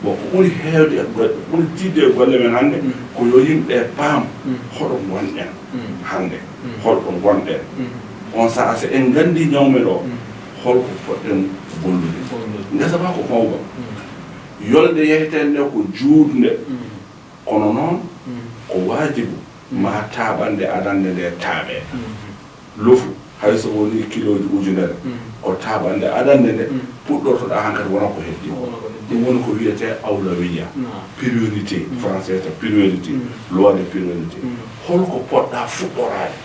bon ko ɓuri heewde ɓuri tidde e golle men hannde ko yo yimɓe paam hoɗo gonɗen hannde holɗo gonɗen on saha so en nganndi ñawme ɗo holko poɗɗen bollude ngesa ma ko mawba yolde yeyten nde ko juutnde kono noon ko waajibu ma taaɓande adande nde taaɓee lofu hay so woni kiloji ujunere ko taaɓande adande nde puɗɗortoɗa hankadi wona ko heddi ɗum woni ko wiyete awlawiya priorité français ta priorité loi de priorité holko poɗɗa fuɗɗorade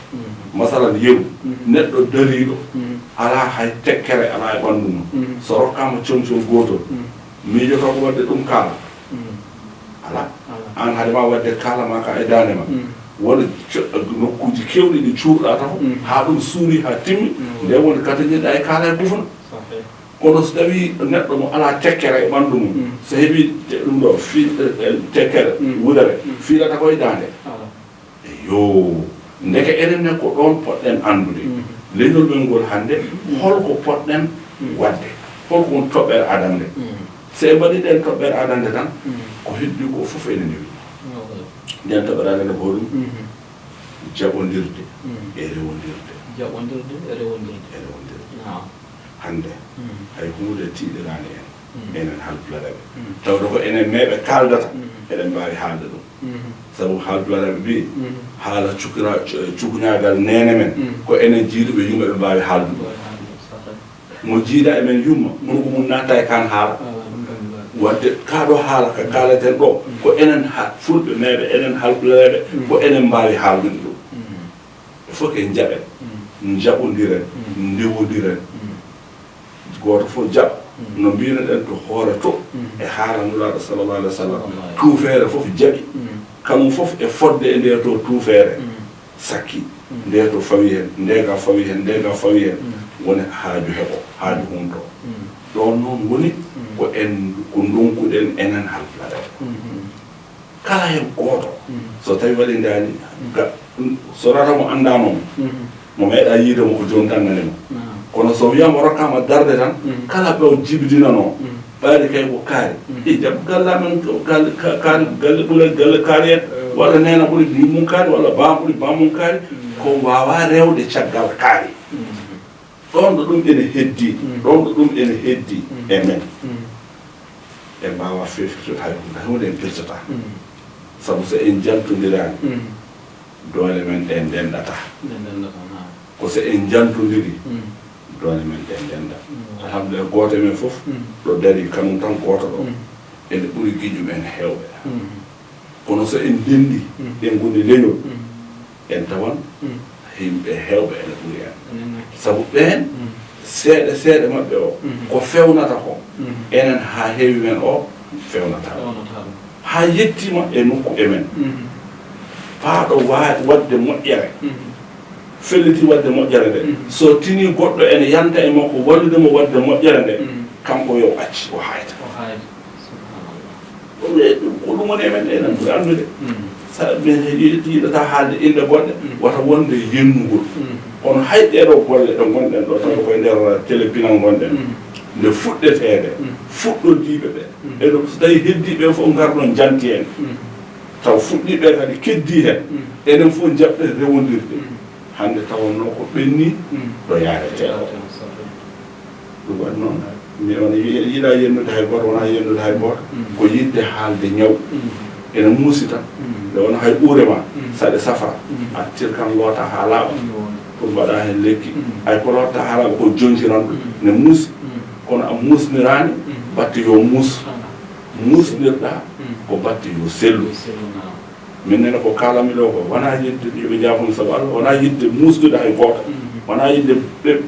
masalan yeru neɗɗo dariɗo ala hay tekkere ala e ɓanndu mum so rokkama comcol gotol miijoto ko wadde ɗum kaala ala an haade ma wadde kaala ma ka e dande ma wona nokkuji kewɗi ɗi cuurɗa taw ha ɗum suuri ha timmi nde woni katañiɗa e kaala e gufna kono so tawi neɗɗo mo ala tekkere e ɓanndu mum so heeɓi ɗum ɗo tekkere wudere fiilata koye dande yo ndeke enen ne ko ɗon poɗɗen anndude leñol men ngol hannde holko poɗɗen wadde holko won toɓɓere adande so e mbaɗi ɗen toɓɓere adande tan ko heddi ko fof ene newi nden toɓɓere adande ko ɗum jaɓodirde e rewondirde hannde hay hunde tiiɗirani en enen halpulareɓe tawde ko enen meɓe kaldata eɗen mbawi haalde ɗum sabu halpulareɓe mbi haala cukuñagal nene men ko enen jiiduɓe yumma ɓe mbawi haaldu ɗum mo jiida emen yumma mono ko mum natta e kan haala wadde kaɗo haala ka kalaten ɗo ko enen fulɓe meɓe enen halpulareɓe ko enen mbawi haaldude ɗum il faut que jaɓen jaɓodiren ndewodiren goto fof jaɓ no mbino ɗen to hoore to e haaranulaɗo sallallah alih w sallam tuufeere fof jaɓi kamum fof e fodde e nde to tuufeere sakki nde to fawi hen ndega fawi hen ndega fawi hen woni haaju heɓo haaju humto ɗon noon woni ko en ko donkuɗen enen halpulareɓe kala hen gooto so tawi waɗi ndani so rata mo andanomo mo meeɗa yiidemo ko joni tan nanimo kono so wiyama rokkama darde tan kala ɓe o jibidinano ɓaari kay ko kaari i jaab gallamen kaari galle ɓuurel galle kaari en walla nena ɓuuri mum kaari walla bam ɓuuri bamum kaari ko wawa rewde caggal kaari ɗon ɗo ɗum ene heddi ɗon ɗo ɗum ene heddi e men e mbawa feftirde hay hunde en pirtata sabu so en jaltodirani doole men ɗe ndendata ko so en jantodiri doole men ɗe ndenda alhamdulillah gooto men fof ɗo dari kanum tan gooto ɗo ene ɓuri giƴum en heewɓe kono so en ndendi en goni leñol en tawan yimɓe heewɓe ene ɓuri en sabu ɓen seeɗa seeɗa maɓɓe o ko fewnata ko enen ha heewi men o fewnata ha yettima e nokku emen paaɗo wadde moƴƴere felliti wadde moƴƴere nde so tini goɗɗo ene yanta e makko walludemo wadde moƴƴere nde kanko yo acci o hayta ko ɗum woni e men enen ɓuri andude sa min yiɗata haalde inde goɗɗe wata wonde yennugol kono hay ɗeɗo golle ɗo gonɗen ɗo tawi koye nder télépinal gonɗen nde fuɗɗeteede fuɗɗodiiɓe ɓe eɗo so tawi heddiiɓe fof ngarɗon janti en taw fuɗɗiɓe kadi keddii heen enen fof jaɓɗe rewondirde hannde tawanno ko ɓenni ɗo yaareteeɗo ɗum waɗi noon mi on yiɗa yennude hay goto wona yennude hay goto ko yidde haalde ñaw ene muusi tan nde wona hay ɓuure ma saɗe safra a tirkan loota haa laaɓa pour mbaɗa heen lekki hay ko lotta haa laaɓa ko jontiran ɗum ne muusi kono a muusniraani batte yo muus muusnirɗa ko batte yo sellu min nene ko kalami ɗo ko wona yidde yoɓe jaafum sabu Allah wona yidde muusdude hay gooto wona yidde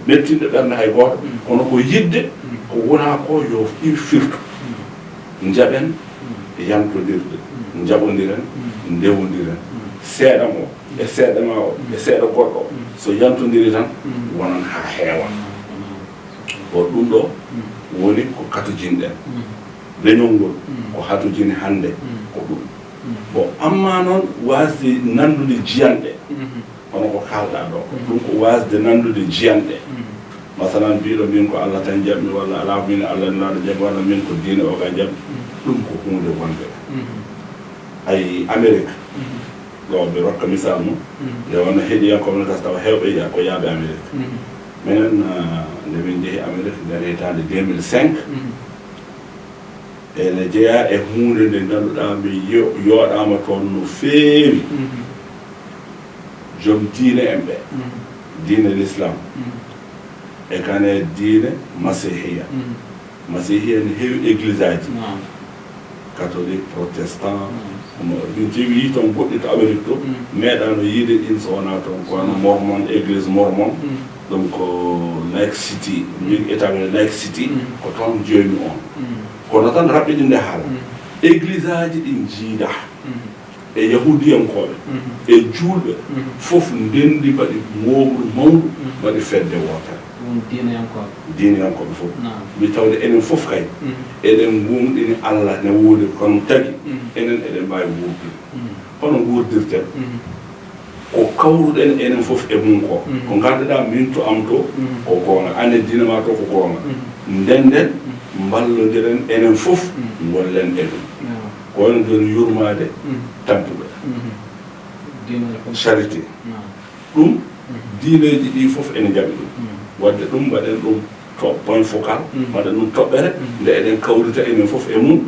mettinde ɓernde hay gooto kono ko yidde ko wona ko yo firtu jaɓen yantodirde jaɓodiren ndewodiren seeɗa mo e seeɗa ma o e seeɗa goɗɗo o so yantodiri tan wonan haa heewa o ɗum ɗo woni ko katujinɗen leñol ngol ko hatujini hannde ko ɗum bon amma noon wasde nandude jiyanɗe hono ko kalɗa ɗo ɗum ko wasde nandude jiyanɗe masalan mbiɗo min ko Allah tan jaɓmi walla ala min Allah naɗo jaɓi walla min ko diine o ga jaɓi ɗum ko hunde wonde ay Amérique ɗo ɓe rokka misal mum nde wonno heeɗiyankoɓe no tas tawa hewɓe yiya ko yaaɓe Amérique minen nde min jeehi Amérique nder hitande 2005 ene jeeya e hunde nde ngannduɗaa mi yooɗaama toon no feewi joom diine en ɓe diine l'islam e kane diine masihiya masihiya ne heewi église aji catholique protestant min jeewi toon goɗɗi to Amérique to meeɗano yiide ɗin so wonaa toon kono mormon église mormon ɗum ko laicité min établi laicité ko toon jooni on kono tan raɓɓiɗinde haala église aji ɗin jiida e yahudiyankoɓe e juulɓe fof ndendi mbaɗi moɓru mawɗu mbaɗi fedde wotere diineyankoɓe fof mi tawde enen fof kay eɗen gumɗini Allah ne wuuri kono tagi enen eɗen mbawi wuurdude hono guurdirten ko kawruɗen enen fof e mum ko ko garduɗa min to am to ko goonga ane diine ma to ko goonga ndenden mballodiren enen fof gollen e ɗum ko woni joni yurmade tampuɓe charité ɗum diineji ɗi fof ene jaɓi ɗum wadde ɗum mbaɗen ɗum to point focal mbaɗen ɗum toɓɓere nde eɗen kawrita enen fof e mum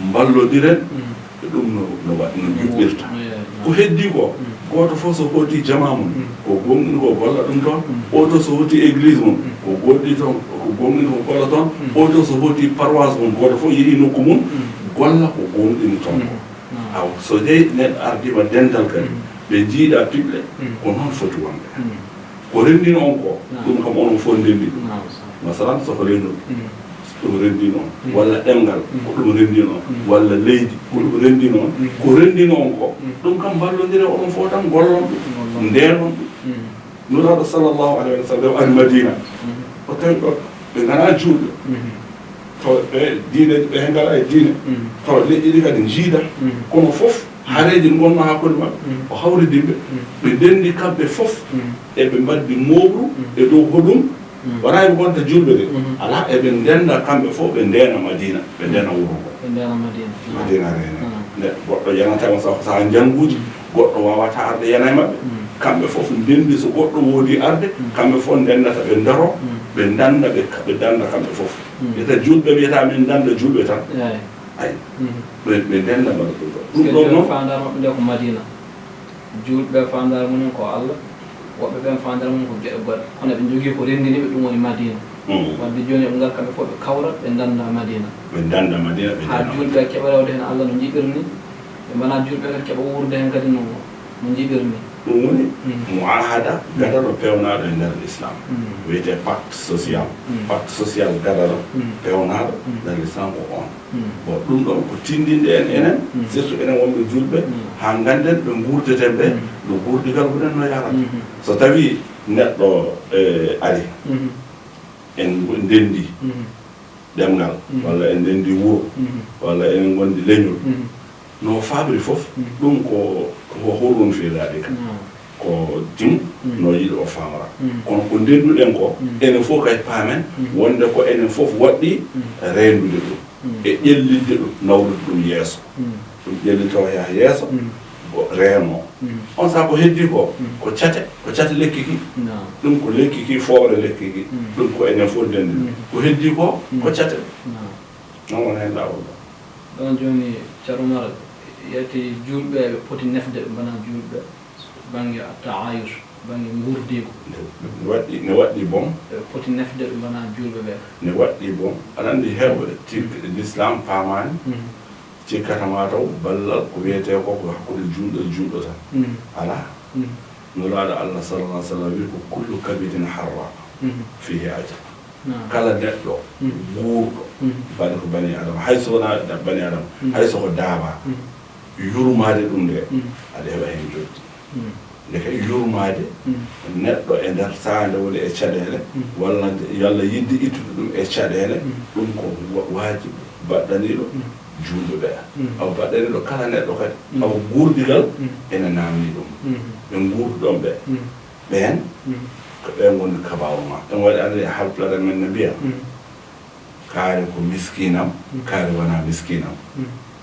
mballodiren e ɗum no juɓɓirta ko heddi ko goto fof so hooti jama mum ko gonɗini ko golla ɗum toon oto so hooti église mum ko goɗɗi toon ko gonɗini ko golla toon oto so hooti paroisse mum goto fof yeehi nokku mum golla ko gonɗini toon ko aw so dey neɗɗo ardima dental kadi ɓe jiiɗa piɓɓe ko noon foti wonde ko renndino on ko ɗum kam onon fof ndenndi ɗum masalan soko leydi ɗum renndino on walla ɗemngal ko ɗum renndino on walla leydi ko ɗum renndino on ko renndino on ko ɗum kam ballodire onon fof tan gollon ɗum ndenon ɗum nuraɗo sallllahu alayhi wa sallam ari madina o tawi ɗo ɓe ngana juulɓe to ɓe diine ɓe he ngala e diine tawa leƴƴi ɗi kadi jiida kono fof hareji ɗi gonno hakkude maɓɓe o hawridimɓe ɓe ndenndi kamɓe fof eɓe mbaddi moɓru e dow hoɗum wona eɓe gonta julɓe de ala eɓe ndenda kamɓe fof ɓe ndena madina ɓe ndena wuro ngo madina rene nde goɗɗo yanatama saha jannguji goɗɗo wawata arde yana e maɓɓe kamɓe fof ndendi so goɗɗo woodi arde kamɓe fof ndendata ɓe ndaro ɓe danda ɓe danda kamɓe fof wiyata julɓe wiyata min danda julɓe tan ay ɓe ndenda mbaɗa ɗum ɗo ɗum ɗo noon fandare maɓɓe nde ko madina julɓe fandare mumen ko Allah woɓɓe ɓen fandare mum ko geɗe goɗɗe kono ɓe jogii ko renndiniɓe ɗum woni madina wadde joni ɓe ngar kamɓe fof ɓe kawra ɓe danda madina ha julɓe keɓa rewde hen Allah no jiɗirni ɓe mbana julɓe kadi keɓa wurde hen kadi no jiɗirni ɗum woni muahada gadano pewnaɗo e nder l'islam wiyete pacte social gadano pewnaɗo nder l'islam ko on bon ɗum ɗon ko tindinde en enen surtout enen wonɓe julɓe ha ganden ɓe gurdeten ɓe no gurdigal ko nen no yarata so tawi neɗɗo ari en ndendi ɗemngal walla en ndendi wuro walla enen gondi leñol no fabri fof ɗum ko horɗum fiilaɗi ka ko tim no yiɗi o famra kono ko ndenduɗen ko enen fof kay paamen wonde ko enen fof waɗɗi rendude ɗum e ƴellidde ɗum nawrude ɗum yeeso ɗum ƴelli tawa yaha yeeso reeno on saa ko heddi ko ko cate lekki ki ɗum ko lekki ki fowre lekki ki ɗum ko enen fof ndendi ko heddi ko cate non won hen lawol ɗon joni carumara yiyati julɓe ɓe poti nefde ɓe mbana julɓe bange taayus bange gurdigo ne waɗɗi bon ɓe poti nefde ɓe mbana julɓe ɓe ne waɗɗi bon aɗa andi heewɓe l'islam paamani cikkatama taw ballal ko wiyete ko hakkude juuɗo e juuɗo tan ala nulaaɗo allah sallallah sallam wi ko kullu kabidin harra fihi aja kala neɗɗo guurɗo baɗe ko bani adama hayso wona bani adama hayso ko daaba yurmade ɗum nde aɗa heɓa hen joddi ndeke yurmade neɗɗo e nder sande woni e caɗele walla yalla yidde ittude ɗum e caɗele ɗum ko waajibi baɗɗaniɗo juuɗo ɓe aw baɗɗaniɗo kala neɗɗo kadi aw guurdigal ene namni ɗum ɓe guurduɗon ɓe ɓen ko ɓen goni kabawo ma ɗum waɗi andi halplare men ne mbiya kaari ko miskinam kaari wona miskinam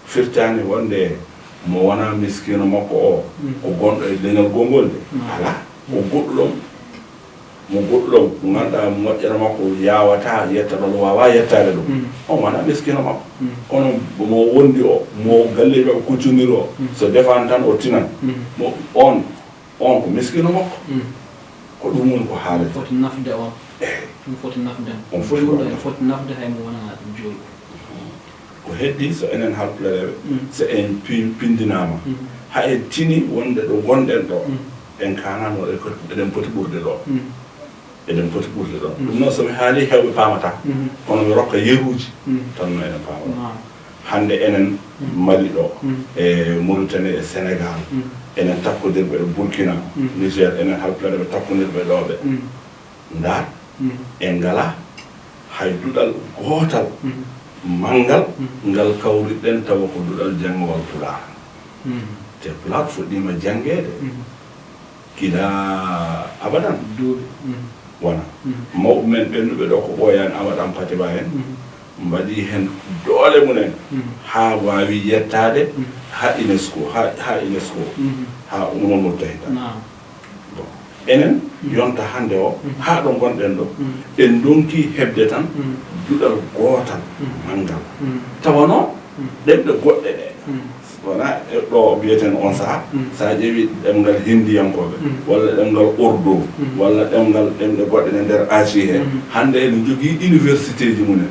firtani wonde mo wona miskino makko o ko gonɗo e leñol gongol de ala ko goɗɗuɗon mo goɗɗuɗon mo ganduɗa moƴƴere makko yawata yetta ɗon wawa yettade ɗum on wona miskino makko kono mo wondi o mo galleji ɓe kuccodiri o so defani tan o tinan mo on ko miskino makko ko ɗum woni ko haalete foti nafde on ɗum foti nafde on foti nafde hay mo wona ɗum jolɗo ko heddi so enen halpulareɓe so en pindinama ha en tini wonde ɗo gonɗen ɗo en kanano eɗen poti ɓurde ɗo eɗen poti ɓurde ɗo ɗum noon somi haali hewɓe pamata kono mi rokka yeruji tan no enen pamata hande enen Mali ɗo e Mauritanie e Sénégal enen takkodirɓe e Burkina Niger enen halpulareɓe takkodirɓe ɗoɓe ndar en ngala hay duɗal gootal mangal ngal kawriɗen tawa ko duɗal janngowal pulaar te pulaar fuɗɗima janngede kila abadan duuɓi wona mawɓe men ɓennuɓe ɗo ko ɓooyani awaɗan patiba hen mbaɗi hen doole munen ha wawi yettade ha UNESCO ha UNESCO ha umol tahita bon enen yonta hande o ha ɗo gonɗen ɗo en donki hebde tan duɗal gootal mangal tawano ɗemɗe goɗɗe ɗe wona ɗo mbiyeten on saha sa ƴeewi ɗemngal hindiyankoɓe walla ɗemngal ordo walla ɗemngal goɗɗe ɗe nder Asie he hande ene jogii université ji munen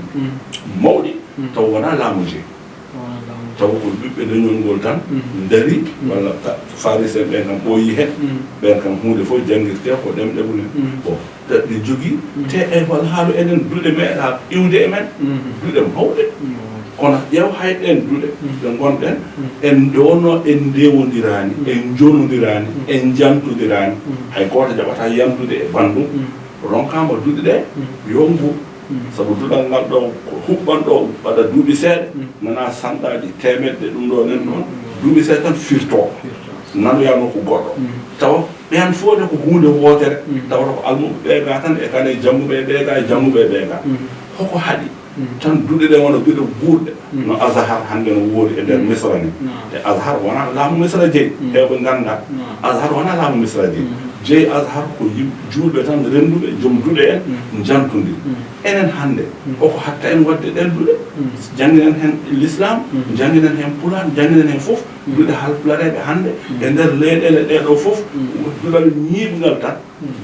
mawɗi taw wona laamu je taw ko ɓiɓɓe leñol ngol tan dari walla faris en ɓen kam ɓooyi hen ɓen kam hunde fof janguirte ko ɗemɗe munen bon ɗe jogii te walla haalu enen duɗe meeɗa iwde e men duɗe mawɗe kono ƴeew hay ɗen duɗe ɗe gonɗen en ndono en ndewodirani en jonodirani en jantodirani hay goto jaɓata yandude e bandum ronkama duɗe ɗe yo ngu sabu duɗal ngal ɗo ko huɓɓan ɗo waɗa duuɓi seeɗa nana sanɗaji temeɗɗe ɗum ɗo nen ɗon duuɓi seeɗa tan firto nanoyano ko goɗɗo tawa ɓen fof de ko hunde wootere tawata ko almuɓe ɓeega tan e kane jammuɓe ɓeega e jammuɓe ɓeega hoko haaɗi tan duɗe ɗe wona duɗe guurɗe no azahar hannde no woodi e nder misra ni e azahar wona laamu misra jeyi ɓe ganda azahar wona laamu misra jeyi jeyi azahar ko juulɓe tan rennduɓe joom duɗe en jantodiri enen hannde koko hatta en wadde ɗen duɗe jannginen hen l'islam jannginen hen pulan jannginen hen fof duɗe halpulareɓe hannde e nder leyɗele ɗeɗo fof duɗal ñiiɓngal tan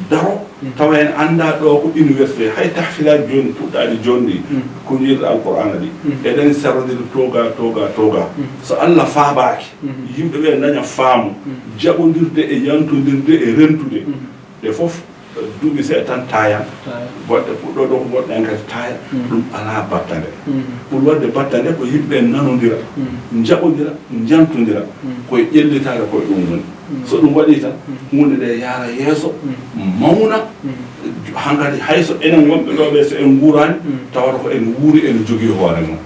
daro tawa en annda ɗo ko université hay tahfilaji joni puɗɗaɗi joni ɗi ko yirɗe alqur'ana ɗi eɗen sarodiri toga so Allah faabaki yimɓe ɓe daña faamu jaɓodirde e yantodirde e rentude ɗe fof duuɓi seeɗa tan tayan goɗɗe puɗɗo ɗo ko goɗɗe en kadi taya ɗum ala battande pour wadde battande ko yimɓe nanodira jaɓodira jantodira koye ƴellitade koye ɗum woni so ɗum waɗi tan hunde ɗe yaara yeeso mawna hankadi hayso enen wonɓe ɗo ɓe so en guurani tawata ko en wuuri en jogii hoore mum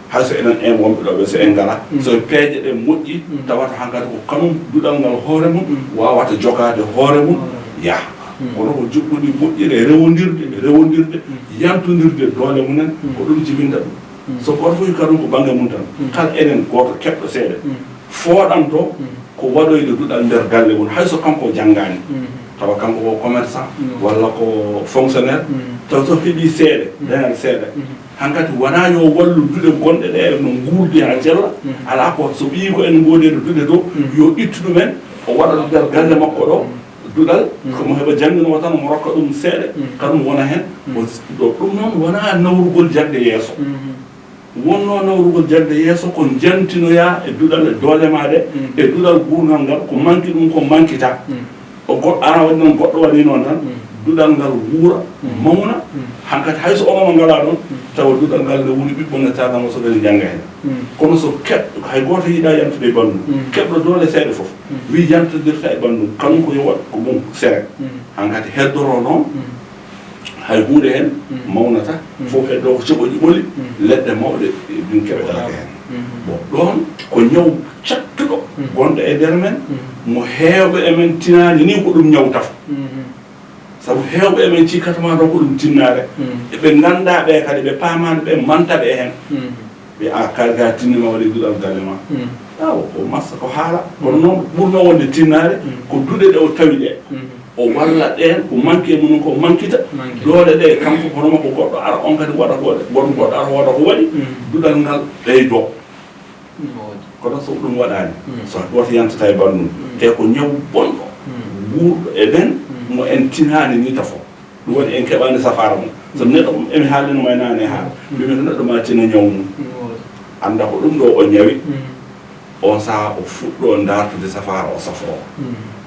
hayso enen en wonɓe ɗo ɓe so en ngala so peeje ɗe moƴƴi tawata hankadi ko kanum duɗal ngal hoore mum wawata jogade hoore mum yaha kono ko juɓɓuɗi moƴƴire rewondirde yantodirde doole mumen ko ɗum jibinta ɗum so goto fof kadum ko ɓange mum tan kala enen goto keɓɗo seeɗa fooɗanto ko waɗoyde duɗal nder galle mum hayso kanko janggani tawa kanko ko commerçant walla ko fonctionnaire taw so heeɓi seeɗa dañal seeɗa hankadi wona yo wallu duɗe gonɗe ɗe no guurdi ha jella ala ko so ɓii ko en goɗeɗo duɗe to yo ittu ɗumen o waɗa nder galle makko ɗo duɗal komo heɓa jannginomo tan omo rokka ɗum seeɗa kanum wona heen ɗo ɗum noon wona nawrugol jagde yeeso wonno nawrugol jagde yeeso ko jantinoya e duɗal e doole ma ɗe e duɗal gurngal ngal ko manki ɗum ko mankita o goɗɗo ara waɗi noon goɗɗo waɗi noon tan duɗal ngal wuura mawna hankkadi hayso onono ngala ɗon tawa duɗal ngal nde woni ɓiɓɓo nde tardamo so kadi jannga heen kono so keɓɗo hay gooto yiiɗa yantude e ɓanndu keɓɗo doole seeɗa fof wi yantodirta e ɓanndu kanum ko yo waɗ ko mum sere hankkadi heddoro noon hay hunde heen mawnata fof heddo ko coɓoƴi ɓoli leɗɗe mawɗe ɗum keɓetake heen bon ɗon ko ñaw cattuɗo gonɗo e nder men mo heewɓe emen tinaani ni ko ɗum ñaw taf sabu heewɓe emen cikkatama ɗo ko ɗum tinnaare eɓe ngannda ɓe kadi ɓe paamaani ɓe manta ɓe heen ɓe a kalga tinnima waɗi duɗal galle ma aw ko massa ko haala kono noon ɓurno wonde tinnaare ko duɗe ɗe o tawi ɗe o walla ɗeen ko manque mum ko mankita doole ɗe kanko honoma ko goɗɗo ara on kadi waɗa ko goɗɗo ara waɗa ko waɗi duɗal ngal ɓeydo kono so ɗum waɗaani so goto yantata e bannum te ko ñaw bonɗo wuurɗo e ɓen mo en tinaani ni tafo ɗum waɗi en keɓani safara mum so neɗɗo emi haalinoma e naane haala mbimi to neɗɗo ma tina ñaw mum annda ko ɗum ɗo o ñawi on saha o fuɗɗo dartude safara o safoo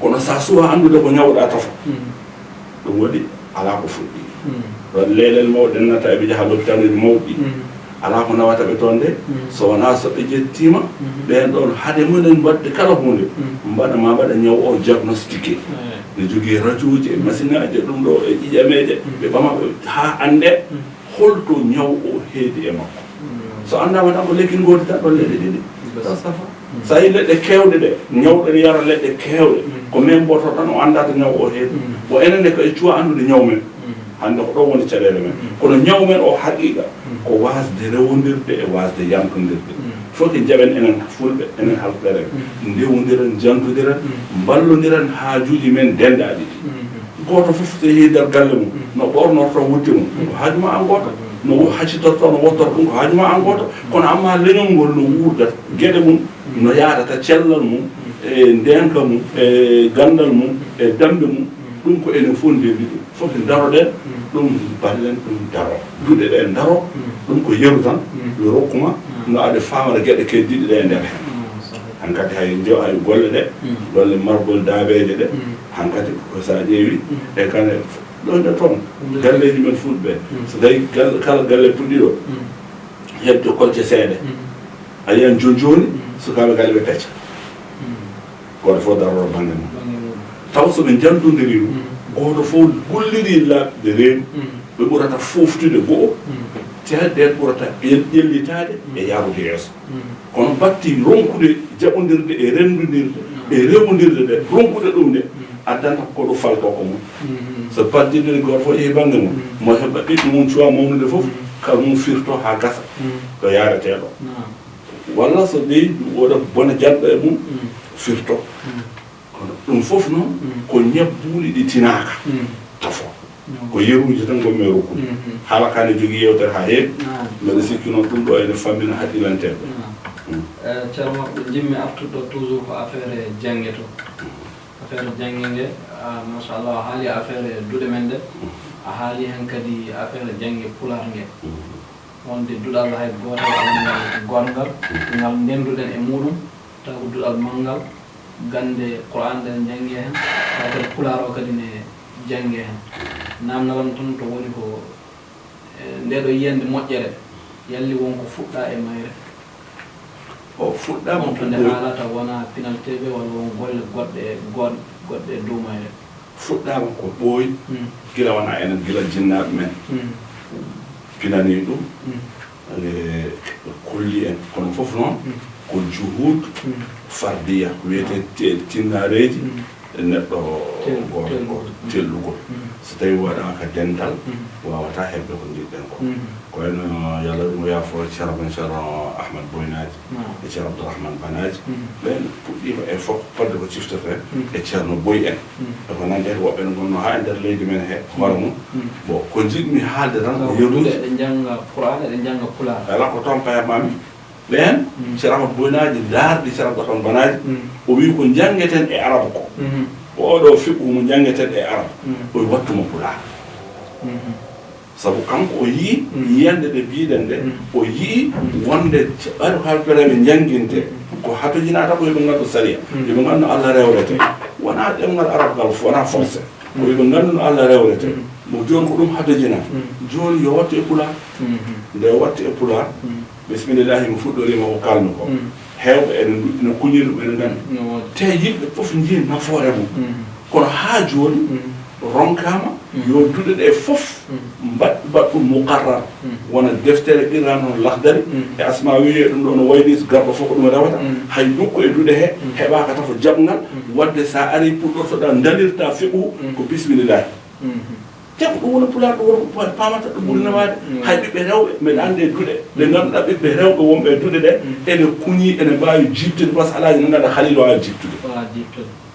kono sa suwa anndude ko ñawɗa tafo ɗum waɗi ala ko fuɗɗi ɗon leelel mawɗe nata eɓe jaha lopitanuji mawɗi ala ko nawata ɓe toon nde so wona so ɓe jettima ɓen ɗon haade mumen mbaɗde kala hunde mbaɗa ñaw o diagnostiqué ne jogii radio ji e machine aji ɗum ɗo e ƴiƴameje ɓe ɓamaɓe ha ande holto ñaw o heedi e makko so andama tan ko lekkin godi tan ɗon leɗɗe ɗiɗi safa sa yi leɗɗe kewɗe ɗe ñawɗe ne yara leɗɗe kewɗe ko men mboto tan o anda to ñaw o heedi bo enen ne ko e cuwa andude ñaw men hande ko ɗo woni caɗele men kono ñaw men o haqiqa ko wasde rewondirde e wasde yantodirde fof ke jaɓen enen fulɓe enen halfɗere ndewodiren jantodiren ballodiren haajuji men dendaɗi goto fof so yeehi nder galle mum no ɓornorto wutte mum ko haajuma an goto no haccitorto no wottorto ɗum ko haajuma an goto kono amma leñol ngol no wurdata gueɗe mum no yaadata cellal mum e ndenka mum e gandal mum e dambe mum ɗum ko enen fof ndendi ɗum fof daroɗen ɗum ballen ɗum daro duɗe ɗe daro ɗum ko yeru tan yo rokkuma no aɗa famara gueɗe keddiɗe ɗe e nder hen hankkadi hay golle ɗe golle margol daabeje ɗe hankkadi ko sa ƴeewi e kane ɗon ɗe toon galleji men fulɓe so tawi kala galle puɗɗiɗo heɓde kolce seeɗe a yiyan joni sukaɓe galle ɓe pecca goto fof daroro banggue mum taw soɓe jantodiri ɗum goto fof golliri laaɓde reenu ɓe ɓurata foftude go'o teɗɗen ɓurata ƴellitade e yarude yeeso kono batti ronkude jaɓodirde e rendudirde e rewodirde ɗe ronkude ɗum nde addanta koɗo falto ko mum so partide goto fof yeehi banggue mum mo heɓa ɓiɗɗo mum cuwa mawnude fof kala mum firto ha gasa ko yareteɗo walla so ɗeyi woɗa bone janɗo e mum firto kono ɗum fof noon ko ñabbuuli ɗi tinaka tafo ko yeruji tan gonmi e rokkude haala kane jogui yewtere ha heewi mbeɗa sikki noon ɗum ɗo ene fammina haqqillanteɓe ceerno maɓɓe jimmi artuɗo toujours ko affaire jangge to affaire jangge nge machallah a haali affaire duɗe men ɗe a haali hen kadi affaire jangge pular nge wonde duɗal hay gotal alngal gongal ngal ndenduɗen e muɗum taw ko duɗal manngal gande Qur'an ɗen janggi hen taw kadi pular o kadi ne jannge hen namnalam ton to woni ko nde ɗo yiyande moƴƴere yalli wonko fuɗɗa e mayre o fuɗɗama to nde haalata wona Pinal TV walla won golle goɗɗe e dow mayre fuɗɗama ko ɓooyi gila wona enen gila jinnaɓe men pinani ɗum kolli en kono fof noon ko juhud fardiya ko wiyete tinnareji e neɗɗo goto tellugol so tawi waɗama ka dental wawata heɓde ko jiɗɗen ko koyno yalla ɗum o yaafo ceerno ahmad boynaji e ceerno abdourahmane banaji ɓen puɗɗima e fof fodde ko ciftete e ceerno boy en eko nande hen woɓɓe ne gonno ha e nder leydi men he hoore mum bon ko jiɗmi haalde tan ko yerude eɗen jangga qouran eɗen jangga pular ala ko toon payatmami ɓen ceerno ahmad boynaji darɗi ceerno abdourahmane banaji o wi ko jangueten e araba ko oɗo fiɓu mo jangueten e araba o wattuma pular sabu kanko o yii yiyande ɗe mbiɗen nde o yii wonde ɓaɗo halpere jangguinte ko hatojinata ko yoɓe gandu saria yoɓe gandu Allah rewrete wona ɗemgal arab ngal wona forcé ko yoɓe gandu no Allah rewrete mo joni ko ɗum hatojina joni yo wattu e pular nde watti e pular bisimillahi mo fuɗɗorima ko kalno ko hewɓe ene kuñi ɗum ene gandi te yimɓe foof jii nafoore mum kono ha joni ronkama yo duɗe ɗe fof mbaɗɗum muqarrar wona deftere qirran hono lahdari e asma wiye ɗum ɗo no wayni so garɗo fof ko ɗum rewata hay nokku e duɗe he heɓaka tan ko jaɓngal wadde sa ari puɗɗortoɗa dalirta fiɓu ko bisimillahi te ko ɗum woni pular ɗum woni pamata ɗum ɓuri nawade hay ɓiɓɓe rewɓe mbeɗa andi e duɗe ɗe ganduɗa ɓiɓɓe rewɓe wonɓe e duɗe ɗe ene kuñi ene mbawi jibtude masalaji no ganduɗa halil wawi jibtude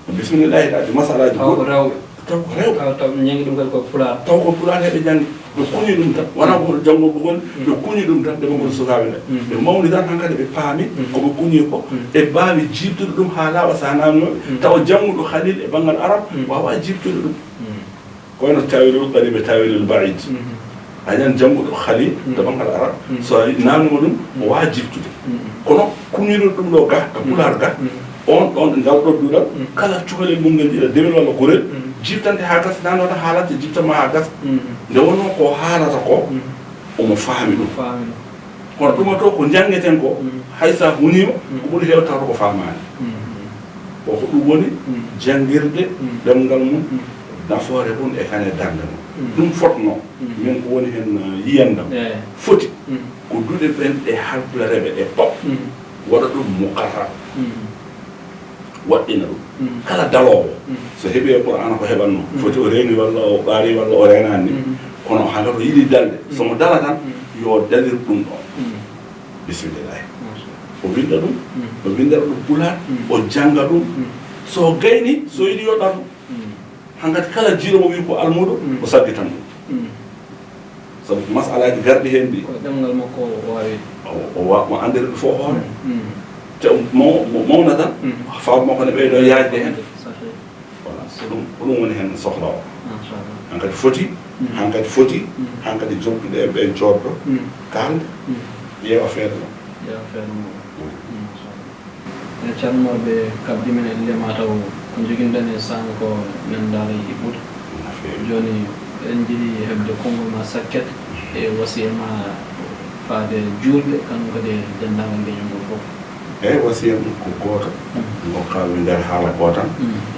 bisimillahi ɗaɗi masalaji goɗɗi taw ko rewɓe taw ñangi ɗum kadi ko pular taw ko pular heɓe janggi ɓe kuñi ɗum tan wona ko janggoɓe gon ɓe kuñi ɗum tan ɗeɓe goni sukaɓe nde ɓe mawni tan hankkadi ɓe paami koɓe kuñi ko ɓe mbawi jibtude ɗum ha laaɓa sa namnoɓe tawa jangguɗo halil e banggal arab wawa jibtude ɗum koyno tawilul qaribe tawilul baid añan jangguɗo halil to banggal arab so namnima ɗum o wawa jibtude kono kuñiɗo ɗum ɗo ga ka pular ga on ɗon ngal ɗo duɗal kala cukalel mum ngel jiiɗa demel walla gorel jibtante ha gasa nanota haalata jibtama ha gasa nde wonno ko haalata ko omo faami ɗum kono ɗumato ko jangueten ko haysa hunima ko ɓuuri heew tawta ko famani o ko ɗum woni janguirde ɗemgal mum nafoore mum e kane darde mum ɗum fotno min ko woni hen yiyandam foti ko duɗe ɓen ɗe halplareɓe ɗe pop waɗa ɗum muqarrar waɗɗina ɗum kala dalowo so heeɓi e qur'ana ko heɓanno foti o reeni walla o ɓaari walla o renani ni kono hanga to yiɗi dalde somo dala tan yo dalir ɗum ɗon bisimillahi o winda ɗum o windata ɗum pular o janga ɗum so gayni so yiɗi yoɗɗa ɗum hankadi kala jiiɗo mo wi ko almuɗo o sabbitan ɗum sabu masalaji garɗi hen ɗi ɗemgal makko wawi mo andiri ɗum fof hoore te mawna tan faw makko ne ɓeyɗo yaajde hen voilà so ɗum woni hen sohla o hankadi foti hankadi jomɗuɗe e ɓe jodɗo kalde ƴeewa feere ɗo e calmoɓe kabdi men e lema taw ko joguinɗen e sanga ko men daara yiɓɓude joni eɗen jiiɗi heɓde konngol ma sakket e wasiya ma faade juulɓe kanko kadi dendagal leñolngol fof eyyi wasiya ɗum ko goto gokkami nder haala ko tan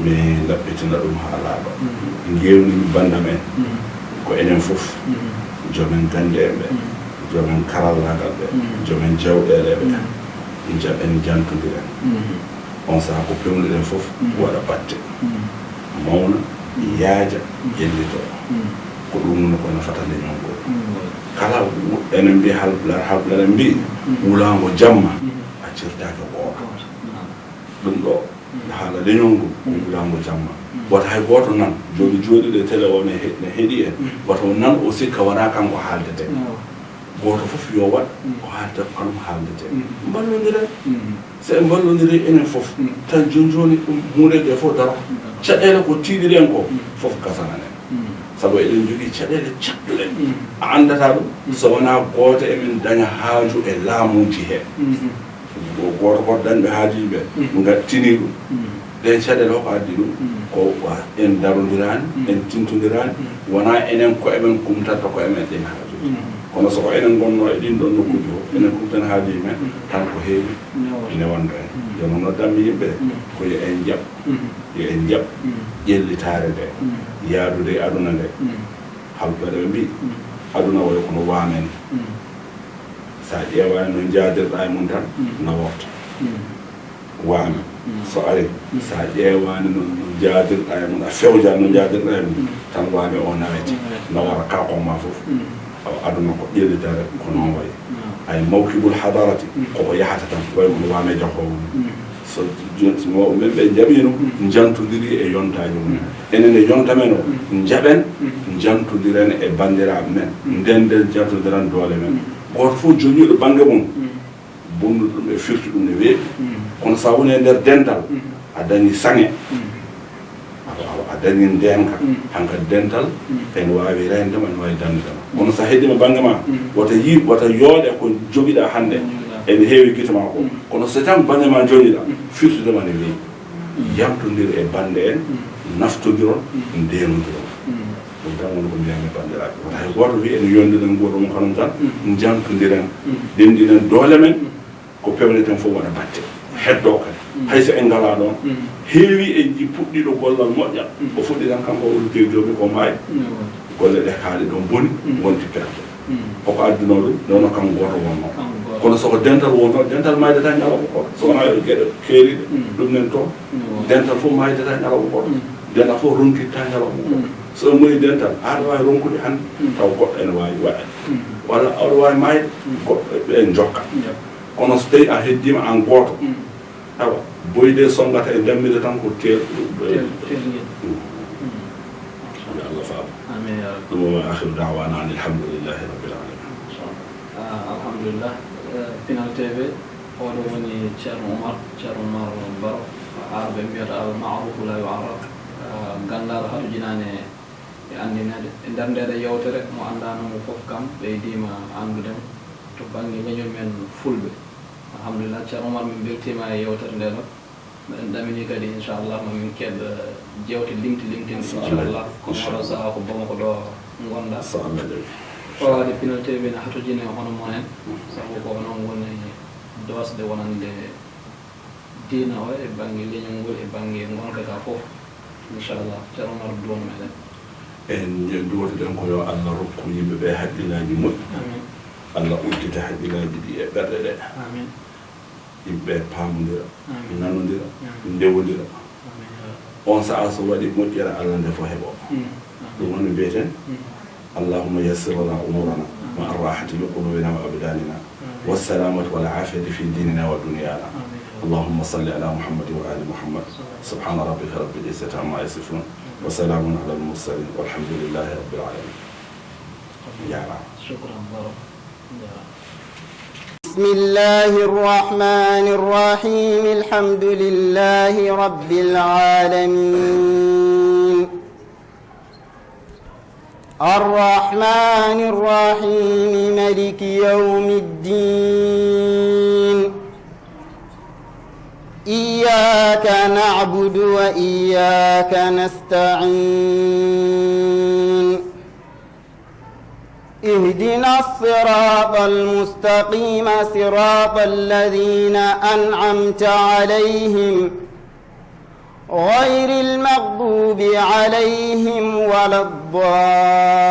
mi laɓɓitina ɗum ha laaɓa gewnimi bandam en ko enen fof jomen gande en ɓe jomen karallagal ɓe jomen jawɗele ɓe jaɓen jantodiren on saaha ko pewnuɗen fof waɗa batte mawna yaaja jellito ko ɗum woni ko nafata leñol ngol kala enen mbi halɓlare mbi wulango jamma accirtake gooto ɗum ɗo haala leñol ngol ko wulango jamma wata hay goto nan joni jooɗiɗe télé o ne heeɗi en wata nan o sikka wona kanko haaldete goto fof yo waɗ ko haalta ko kanum haaldete ballodiren so en ballodiri enen fof tan joni ɗum hundeje fof daro caɗele ko tiiɗiren ko fof gasananen sabu eɗen jogui caɗele cattuɗe a andata ɗum so wona goto emin daña haaju e laamuji he goto goto dañɓe haajuji ɓe gattini ɗum den caɗele hoko addi ɗum ko en darodirani en tintodirani wona enen ko emen kumtata ko emen ɗin haajuji kono soko enen gonno e ɗin ɗon nokkuji fof enen kumtan haajuji men tan ko heewi ine wonda en jono noddanmi yimɓe ko yo en jaɓ yo en jaɓ ƴellitare nde yaadude e aduna nde halɓeɗe ɓe mbi aduna wayi kono waamen sa ƴeewani no jaadirɗa e mum tan no worta waame so ari sa ƴeewani no jaadirɗa e mum a fewja no jaadirɗa e mum tan waame o nawete no wara kakon ma fof aduna ko ƴellitare ko noon wayi ay mawkibul hadarati koko yahata tan way mono waame jahowo mum so mawɓe men ɓe jaɓino jantodiri e yontaji mum enen e yonta men o jaɓen jantodiren e bandiraɓe men nden jantodiran doole men goto fof joñiɗo banggue mum bonnuɗo ɗum e firti ɗum ne weeɓi kono sa woni e nder dental a dañi sange a dañi ndenka hanka dental ene wawi rendema ene wawi dandema kono sa heeɗima banggue ma wata yooɗe ko joguiɗa hande ene heewi guite ma ko kono so tan banggue ma joñiɗa firtudema ne weeɓi yamtodir e bande en naftodiron ndenodiron ɗum tan woni ko mbiyami bandiraɓe wata hay goto wi ene yondiren goto mum kanon tan jantodiren dendinen doole men ko pewne ten fof waɗa batte heddo kadi hayso en ngala ɗon heewi e ji puɗɗiɗo gollal moƴƴa o fuɗɗi tan kanko ollude joomi ko maayi golle ɗe haali ɗon boni wonti perde koko adduno ɗum nono kam goto wonno kono soko dental wonno dental maydata ñalawma koto so wona gueɗe keeriɗe ɗum nen toon dental fof maydata ñalawma koto dental fof ronkitta ñalawma koto so moni dental aɗa wawi ronkude hande taw goɗɗo ene wawi waɗade walla aɗa wawi mayde goɗɗo ɓe jokka kono so tawi a heddima an goto awa boyde songata e dammide tan ko tel Allah faaba ɗum woni akhiru dawana an alhamdulillahi rabbil alamin alhamdulillah Pinal TV oɗo woni ceerno Oumar Baro arɓe mbiyata al ma'ruf la yu'arraf gandaɗo haɗujinani e andinede e nder ndeɗe yewtere mo andanamo foof kam ɓeydima andudemo to banggue leñol men fulɓe alhamdulillah ceerno Oumar min beltima e yewtere nde ɗon meɗen ɗamini kadi inchallah mamin keɓ jewte limti inchallah kono oɗo saaha ko Bamako ɗo gonɗa fawade Pinal TV ne hatojine hono monen saabu ko noon woni dosde wonande diina o e banggue leñol ngol e banggue gonka ka foof inchallah ceerno Oumar duwono meɗen en duwotoɗen ko yo Allah rokku yimɓeɓe haqqillaji moƴƴi Allah uddita haqqillaji ɗi e ɓerɗe ɗe yimɓeɓe paamodira nanodira ndewodira on saaha so waɗi moƴƴere Allah nde fo heeɓo ɗum woni mbiyeten allahumma yassir lana umurana ma arrahati li qulubina wa abdanina wassalamati wal afiyati fi dinina wa dunyana اللهم صل على محمد وآل محمد سبحان ربك رب العزة عما يصفون وسلام على المرسلين والحمد لله رب العالمين يا رب شكرا بارك بسم الله الرحمن الرحيم الحمد لله رب العالمين الرحمن الرحيم مالك يوم الدين إياك نعبد وإياك نستعين اهدنا الصراط المستقيم صراط الذين أنعمت عليهم غير المغضوب عليهم ولا الضالين